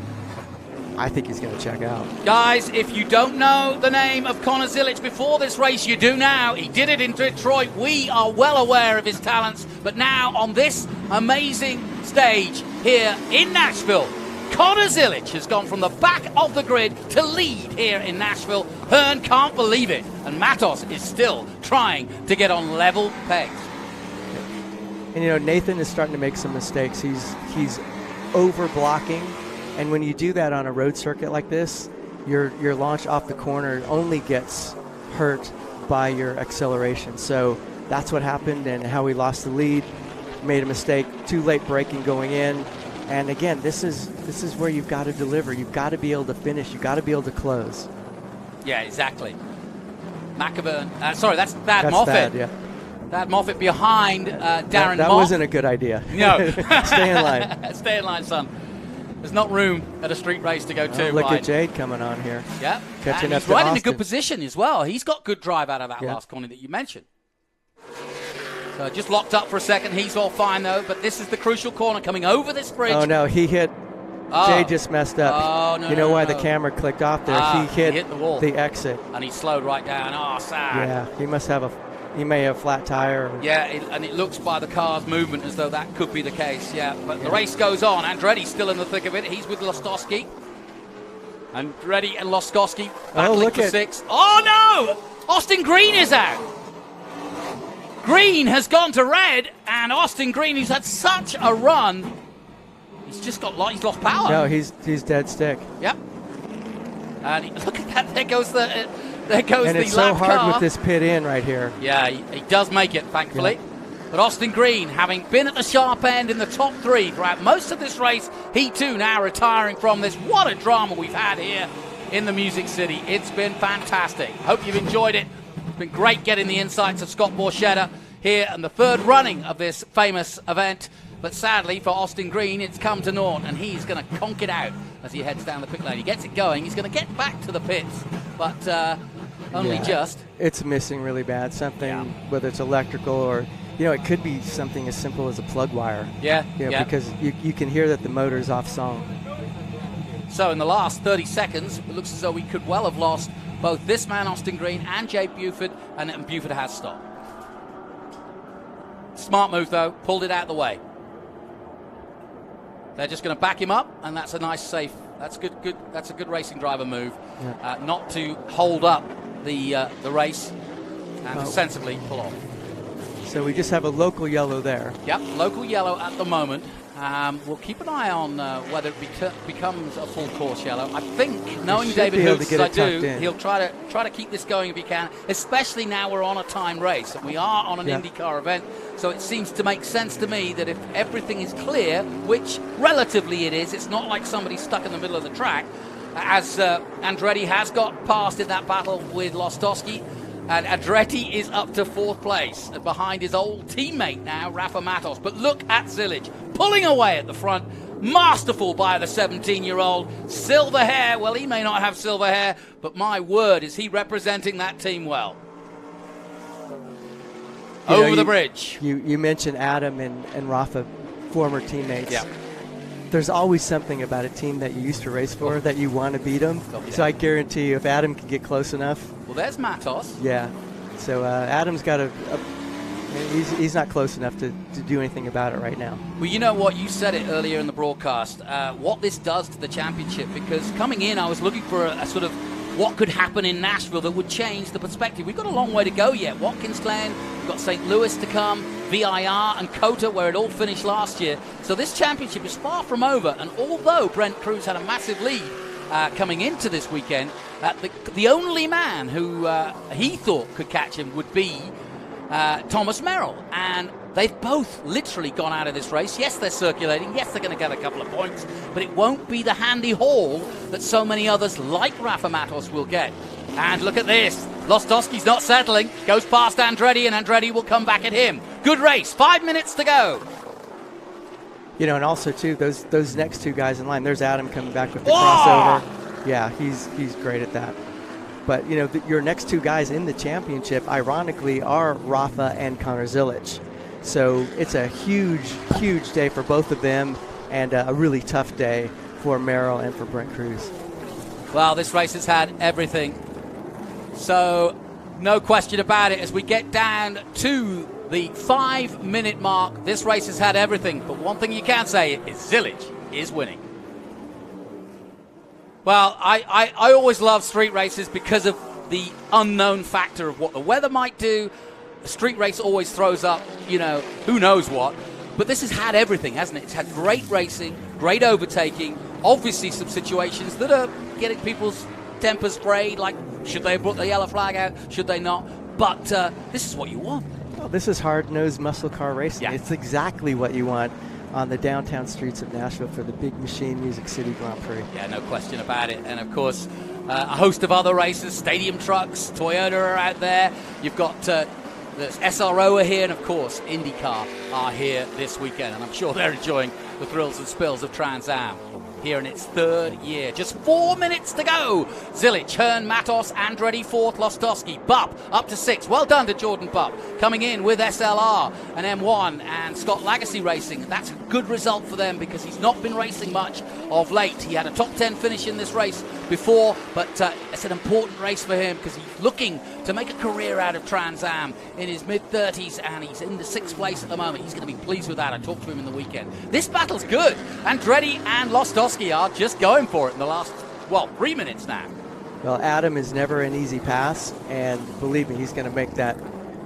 K: I think he's going to check out.
D: Guys, if you don't know the name of Connor Zilic before this race, you do now. He did it in Detroit. We are well aware of his talents, but now on this amazing stage here in Nashville, Connor Zilic has gone from the back of the grid to lead here in Nashville. Hearn can't believe it, and Matos is still trying to get on level pegs.
K: And, you know, Nathan is starting to make some mistakes. He's over blocking, and when you do that on a road circuit like this, your launch off the corner only gets hurt by your acceleration. So that's what happened, and how we lost the lead. Made a mistake, too late braking going in, and again, this is where you've got to deliver. You've got to be able to finish. You've got to be able to close.
D: Yeah, exactly. McAvern. Sorry, that's Thad Moffitt.
K: Thad,
D: Thad Moffitt behind Darren
K: That wasn't a good idea.
D: No.
K: Stay in line.
D: Stay in line, son. There's not room at a street race to go too
K: look
D: wide.
K: at Jade coming on here.
D: Yeah.
K: Catching
D: and
K: up
D: he's
K: to
D: right in a
K: Austin.
D: good position as well. He's got good drive out of that last corner that you mentioned. So just locked up for a second. He's all fine, though. But this is the crucial corner coming over this bridge.
K: Oh, no, he hit. Jay just messed up.
D: Oh, no,
K: you know
D: no,
K: why
D: no.
K: the camera clicked off there? He hit
D: the wall.
K: The exit.
D: And he slowed right down. Oh, sad.
K: Yeah, he may have a flat tire.
D: Yeah, and it looks by the car's movement as though that could be the case. Yeah, but the race goes on. Andretti's still in the thick of it. He's with Lostowski. Andretti and Lostowski battling for 6. Oh, no! Austin Green is out. Green has gone to red, and Austin Green, who's had such a run, he's lost power.
K: No, he's dead stick.
D: Yep. And look at that. There goes the
K: and it's so hard with this pit in right here.
D: Yeah, he does make it, thankfully.
K: Yeah.
D: But Austin Green, having been at the sharp end in the top 3 throughout most of this race, he too now retiring from this. What a drama we've had here in the Music City. It's been fantastic. Hope you've enjoyed it. It's been great getting the insights of Scott Borchetta here and the third running of this famous event. But sadly for Austin Green, it's come to naught, and he's going to conk it out as he heads down the pit lane. He gets it going. He's going to get back to the pits, but only just.
K: It's missing really bad. Something, whether it's electrical or, it could be something as simple as a plug wire.
D: Yeah.
K: Because you can hear that the motor's off song.
D: So in the last 30 seconds, it looks as though we could well have lost both this man, Austin Green, and Jay Buford, and Buford has stopped. Smart move, though. Pulled it out of the way. They're just going to back him up, and that's a nice, safe. That's good. That's a good racing driver move, not to hold up the race and to sensibly pull off.
K: So we just have a local yellow there.
D: Yep, local yellow at the moment. We'll keep an eye on whether it becomes a full course yellow. I think, knowing David Hoops as I do, he'll try to keep this going if he can, especially now we're on a time race and we are on an IndyCar event. So it seems to make sense to me that if everything is clear, which relatively it is, it's not like somebody's stuck in the middle of the track, as Andretti has got past in that battle with Lostowski. And Andretti is up to 4th place behind his old teammate now, Rafa Matos. But look at Zilic pulling away at the front. Masterful by the 17-year-old. Silver hair. Well, he may not have silver hair, but my word, is he representing that team well. Over the bridge.
K: You mentioned Adam and Rafa, former teammates.
D: Yeah.
K: There's always something about a team that you used to race for that you want to beat them. So I guarantee you, if Adam can get close enough.
D: Well, there's Matos.
K: Yeah. So Adam's got he's not close enough to do anything about it right now.
D: Well, you know what? You said it earlier in the broadcast. What this does to the championship, because coming in, I was looking for a sort of what could happen in Nashville that would change the perspective. We've got a long way to go yet. Watkins Glen, we've got St. Louis to come, VIR and COTA, where it all finished last year. So this championship is far from over. And although Brent Cruz had a massive lead coming into this weekend, the only man who he thought could catch him would be Thomas Merrill. And they've both literally gone out of this race. Yes, they're circulating. Yes, they're going to get a couple of points. But it won't be the handy haul that so many others like Rafa Matos will get. And look at this. Lostowski's not settling. Goes past Andretti, and Andretti will come back at him. Good race. 5 minutes to go.
K: And also, too, those next two guys in line, there's Adam coming back with the crossover. Yeah, he's great at that. But, your next two guys in the championship, ironically, are Rafa and Connor Zilic. So it's a huge, huge day for both of them, and a really tough day for Merrill and for Brent Cruz.
D: Well, this race has had everything. So, no question about it, as we get down to the 5-minute mark, this race has had everything. But one thing you can say is Zilic is winning. Well, I always love street races because of the unknown factor of what the weather might do. A street race always throws up, who knows what. But this has had everything, hasn't it? It's had great racing, great overtaking, obviously some situations that are getting people's tempers frayed, like should they have brought the yellow flag out, should they not? But this is what you want.
K: Well, this is hard-nosed muscle car racing. Yeah. It's exactly what you want on the downtown streets of Nashville for the Big Machine Music City Grand Prix.
D: Yeah, no question about it. And, of course, a host of other races, stadium trucks, Toyota are out there. You've got the SRO are here, and, of course, IndyCar are here this weekend. And I'm sure they're enjoying the thrills and spills of Trans Am. here in its third year. Just 4 minutes to go. Zilic, Hearn, Matos, Andretti, fourth, Lostowski. Bupp up to 6. Well done to Jordan Bupp. Coming in with SLR and M1 and Scott Lagacy Racing. That's a good result for them because he's not been racing much of late. He had a top 10 finish in this race before, but it's an important race for him because he's looking to make a career out of Trans Am in his mid-30s, and he's in the 6th place at the moment. He's going to be pleased with that. I talked to him in the weekend. This battle's good. Andretti and Lostowski are just going for it in the last, 3 minutes now.
K: Well, Adam is never an easy pass, and believe me, he's going to make that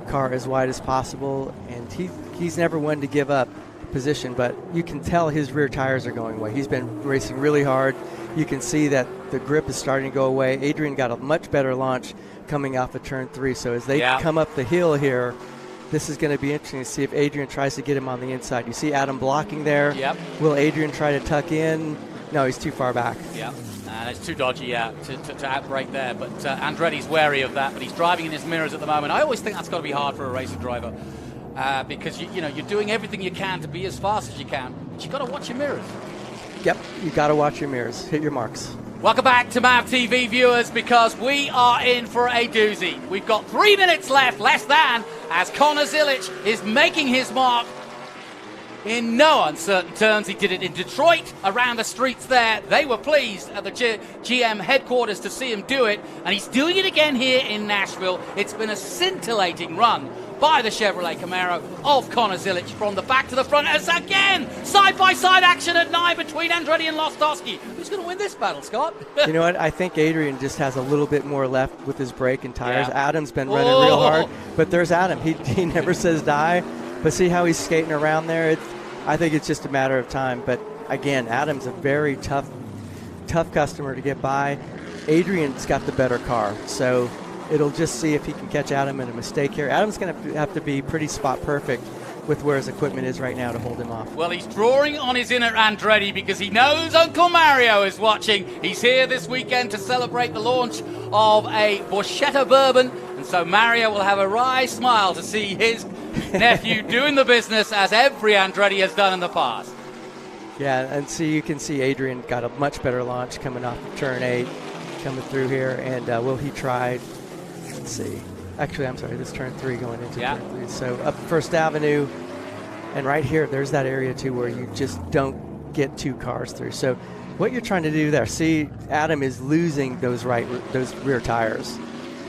K: car as wide as possible, and he's never one to give up position, but you can tell his rear tires are going away. He's been racing really hard. You can see that the grip is starting to go away. Adrian got a much better launch coming off of turn 3, so as they come up the hill here, this is going to be interesting to see if Adrian tries to get him on the inside. You see Adam blocking there.
D: Yep.
K: Will Adrian try to tuck in? No, he's too far back.
D: Yeah, and it's too dodgy, to outbrake there. But Andretti's wary of that, but he's driving in his mirrors at the moment. I always think that's got to be hard for a racing driver because you're doing everything you can to be as fast as you can, but you've got to watch your mirrors.
K: Yep, you got to watch your mirrors. Hit your marks.
D: Welcome back to MAV TV viewers, because we are in for a doozy. We've got 3 minutes left, less than, as Connor Zilic is making his mark in no uncertain terms. He did it in Detroit, around the streets there. They were pleased at the GM headquarters to see him do it, and he's doing it again here in Nashville. It's been a scintillating run by the Chevrolet Camaro of Connor Zilic from the back to the front, as again side-by-side action at 9 between Andretti and Lostowski. Who's going to win this battle, Scott?
K: You know what? I think Adrian just has a little bit more left with his brake and tires. Yeah. Adam's been running real hard, but there's Adam. He never says die, but see how he's skating around there? I think it's just a matter of time. But again, Adam's a very tough customer to get by. Adrian's got the better car, so it'll just see if he can catch Adam in a mistake here. Adam's going to have to be pretty spot perfect with where his equipment is right now to hold him off.
D: Well, he's drawing on his inner Andretti because he knows Uncle Mario is watching. He's here this weekend to celebrate the launch of a Borchetta bourbon, and so Mario will have a wry smile to see his nephew doing the business as every Andretti has done in the past.
K: Yeah, and you can see Adrian got a much better launch coming off of turn 8, coming through here, and will he try? Let's see. Actually, I'm sorry, this is turn 3 going into turn 3. So up First Avenue, and right here, there's that area too where you just don't get 2 cars through. So what you're trying to do there, see, Adam is losing those rear tires.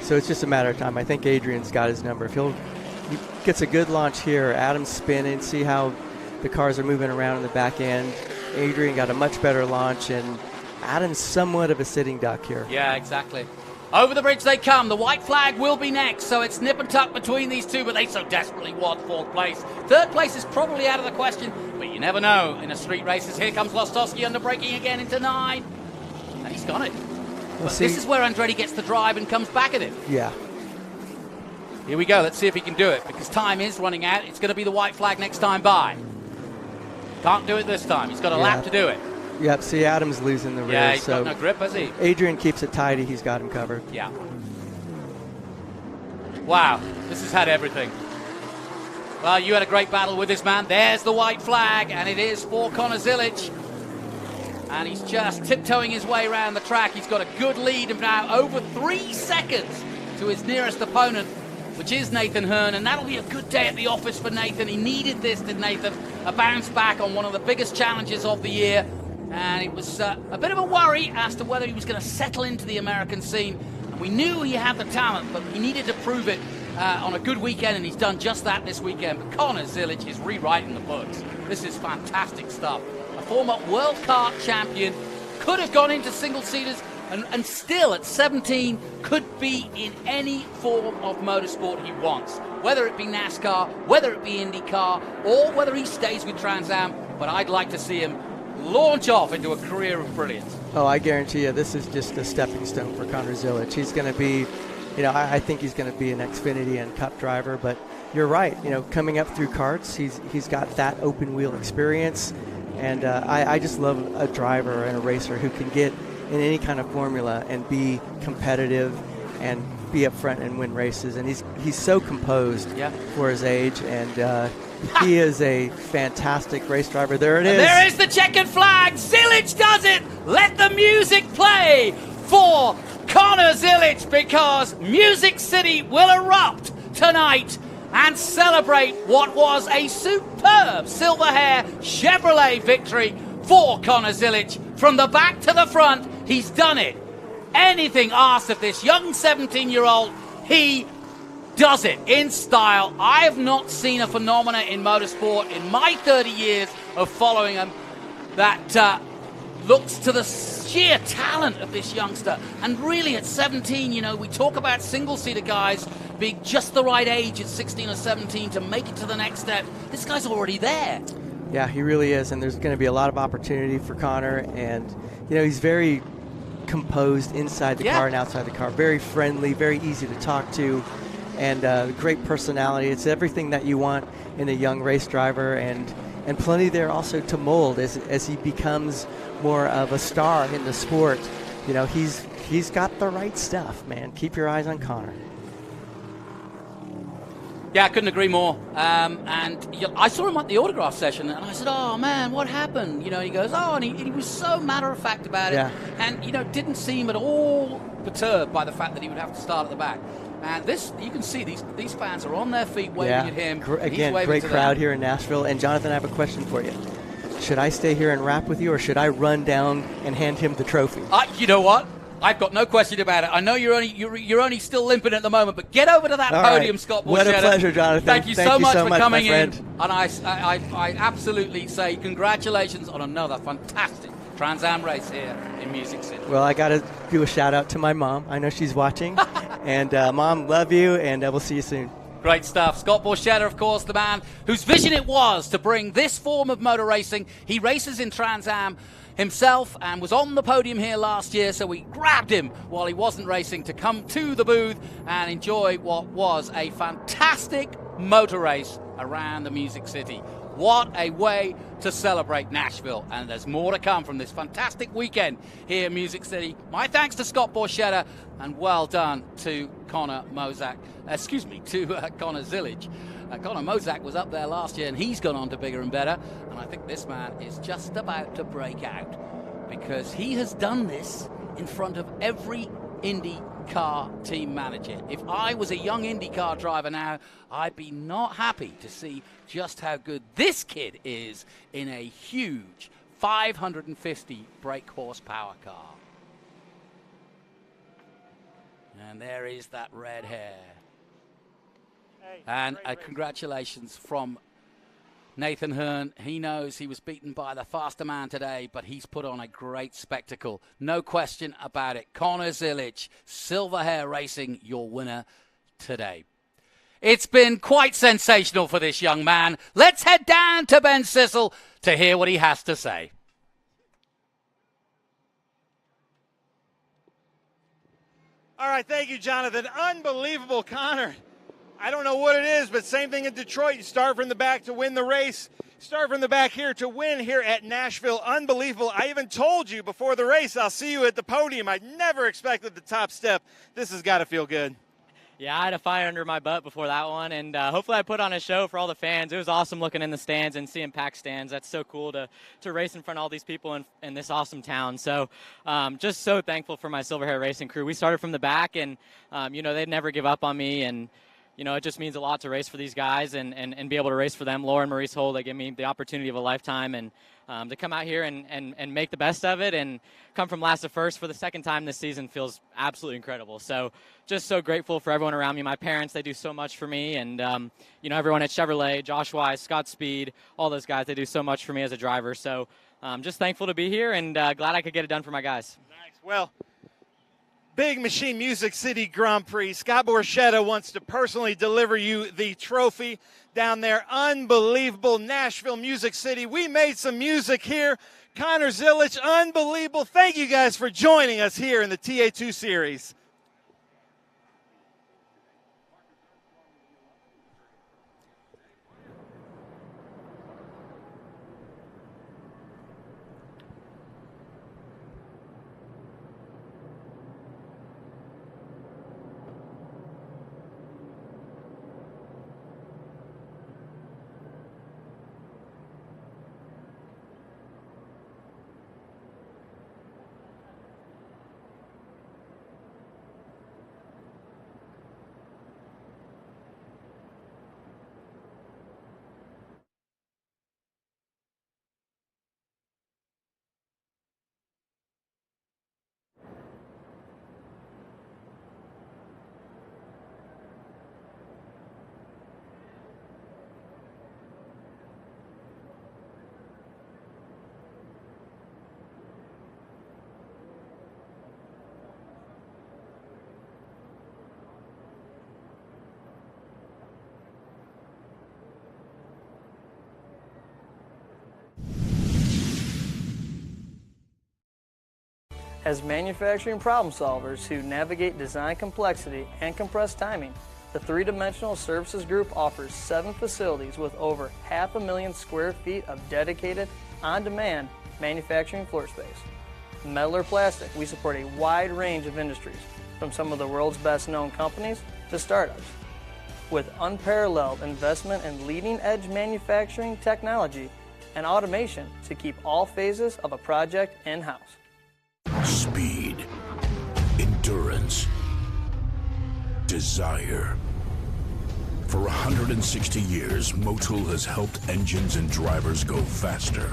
K: So it's just a matter of time. I think Adrian's got his number. If he gets a good launch here, Adam's spinning, see how the cars are moving around in the back end. Adrian got a much better launch, and Adam's somewhat of a sitting duck here.
D: Yeah, exactly. Over the bridge they come. The white flag will be next, so it's nip and tuck between these two, but they so desperately want 4th place. 3rd place is probably out of the question, but you never know in a street races. Here comes Lostowski under braking again into 9, and he's got it. But this is where Andretti gets the drive and comes back at him.
K: Yeah.
D: Here we go. Let's see if he can do it, because time is running out. It's going to be the white flag next time by. Can't do it this time. He's got a lap to do it.
K: Yep, see, Adam's losing the rear.
D: Yeah, he's got no grip, has he?
K: Adrian keeps it tidy. He's got him covered.
D: Yeah. Wow, this has had everything. Well, you had a great battle with this man. There's the white flag, and it is for Connor Zilic. And he's just tiptoeing his way around the track. He's got a good lead of now over 3 seconds to his nearest opponent, which is Nathan Hearn, and that'll be a good day at the office for Nathan. He needed this, did Nathan? A bounce back on one of the biggest challenges of the year. And it was a bit of a worry as to whether he was going to settle into the American scene. And we knew he had the talent, but he needed to prove it on a good weekend, and he's done just that this weekend. But Connor Zilic is rewriting the books. This is fantastic stuff. A former World Kart champion, could have gone into single-seaters, and still at 17 could be in any form of motorsport he wants, whether it be NASCAR, whether it be IndyCar, or whether he stays with Trans Am. But I'd like to see him launch off into a career of brilliance.
K: Oh, I guarantee you this is just a stepping stone for Connor Zilic. He's going to be, I think he's going to be an Xfinity and Cup driver, but you're right. Coming up through karts, he's got that open wheel experience, and I just love a driver and a racer who can get in any kind of formula and be competitive and be up front and win races. And he's so composed for his age, and He is a fantastic race driver. There it is.
D: There is the checkered flag. Zilic does it. Let the music play for Connor Zilic, because Music City will erupt tonight and celebrate what was a superb silver hair Chevrolet victory for Connor Zilic. From the back to the front, he's done it. Anything asked of this young 17-year-old, he does it in style. I have not seen a phenomenon in motorsport in my 30 years of following him that looks to the sheer talent of this youngster. And really at 17, we talk about single-seater guys being just the right age at 16 or 17 to make it to the next step. This guy's already there.
K: Yeah, he really is, and there's going to be a lot of opportunity for Connor, and he's very composed inside the car and outside the car, very friendly, very easy to talk to, and great personality. It's everything that you want in a young race driver, and plenty there also to mold as he becomes more of a star in the sport. He's got the right stuff, man. Keep your eyes on Connor.
D: Yeah, I couldn't agree more. And I saw him at the autograph session, and I said, "Oh man, what happened?" He goes, "Oh," and he was so matter of fact about it, and didn't seem at all perturbed by the fact that he would have to start at the back. And you can see these fans are on their feet waving at him.
K: Again, great crowd here in Nashville. And Jonathan, I have a question for you. Should I stay here and rap with you, or should I run down and hand him the trophy?
D: You know what? I've got no question about it. I know you're only still limping at the moment, but get over to that podium, Scott Borchetta.
K: What a pleasure, Jonathan.
D: Thank you so much for coming in.
K: Friend.
D: And I absolutely say congratulations on another fantastic Trans Am race here in Music City.
K: Well, I got to do a shout out to my mom. I know she's watching. And Mom, love you, and we'll see you soon.
D: Great stuff. Scott Borchetta, of course, the man whose vision it was to bring this form of motor racing. He races in Trans Am himself and was on the podium here last year, so we grabbed him while he wasn't racing to come to the booth and enjoy what was a fantastic motor race around the Music City. What a way to celebrate Nashville, and there's more to come from this fantastic weekend here in Music City. My thanks to Scott Borchetta, and well done to Connor Zilic. Connor Mozak was up there last year, and he's gone on to bigger and better, and I think this man is just about to break out, because he has done this in front of every IndyCar team manager. If I was a young IndyCar driver now, I'd be not happy to see just how good this kid is in a huge 550 brake horsepower car. And there is that red hair. And congratulations from Nathan Hearn. He knows he was beaten by the faster man today, but he's put on a great spectacle. No question about it. Connor Zilic, Silver Hair Racing, your winner today. It's been quite sensational for this young man. Let's head down to Ben Sissel to hear what he has to say.
I: All right, thank you, Jonathan. Unbelievable, Connor. I don't know what it is, but same thing in Detroit. You start from the back to win the race. Start from the back here to win here at Nashville. Unbelievable. I even told you before the race, I'll see you at the podium. I never expected the top step. This has got to feel good.
O: Yeah, I had a fire under my butt before that one, and hopefully I put on a show for all the fans. It was awesome looking in the stands and seeing packed stands. That's so cool to race in front of all these people in this awesome town. So just so thankful for my Silver Hair Racing crew. We started from the back, and, they'd never give up on me, and it just means a lot to race for these guys and be able to race for them. Laura and Maurice Hull, they give me the opportunity of a lifetime, and to come out here and make the best of it and come from last to first for the second time this season feels absolutely incredible. So just so grateful for everyone around me. My parents, they do so much for me, and everyone at Chevrolet, Josh Wise, Scott Speed, all those guys, they do so much for me as a driver. So just thankful to be here, and glad I could get it done for my guys.
I: Nice. Well, Big Machine Music City Grand Prix. Scott Borchetta wants to personally deliver you the trophy down there. Unbelievable. Nashville, Music City. We made some music here. Connor Zilic, unbelievable. Thank you guys for joining us here in the TA2 series.
P: As manufacturing problem solvers who navigate design complexity and compressed timing, the three-dimensional services group offers 7 facilities with over 500,000 square feet of dedicated, on-demand manufacturing floor space. Metal or plastic, we support a wide range of industries, from some of the world's best-known companies to startups. With unparalleled investment in leading-edge manufacturing technology and automation to keep all phases of a project in-house.
Q: Speed, endurance, desire. For 160 years, Motul has helped engines and drivers go faster,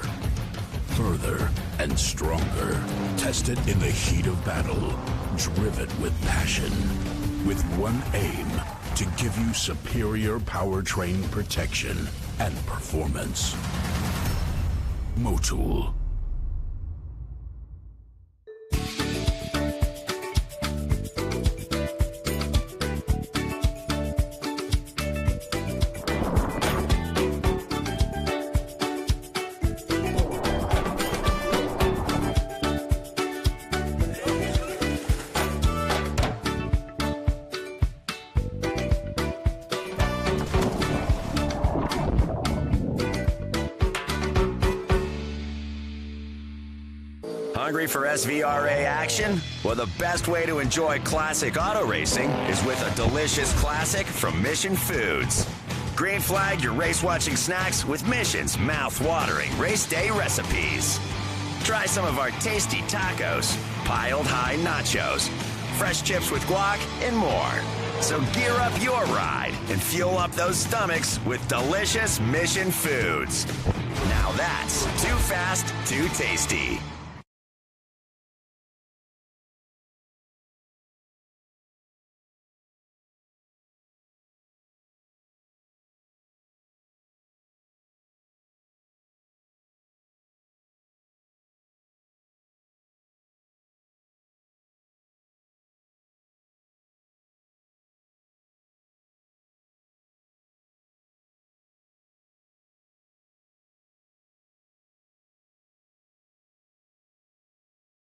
Q: further, and stronger. Tested in the heat of battle, driven with passion, with one aim, to give you superior powertrain protection and performance. Motul.
R: Hungry for SVRA action? Well, the best way to enjoy classic auto racing is with a delicious classic from Mission Foods. Green flag your race-watching snacks with Mission's mouth-watering race day recipes. Try some of our tasty tacos, piled high nachos, fresh chips with guac, and more. So gear up your ride and fuel up those stomachs with delicious Mission Foods. Now that's too fast, too tasty.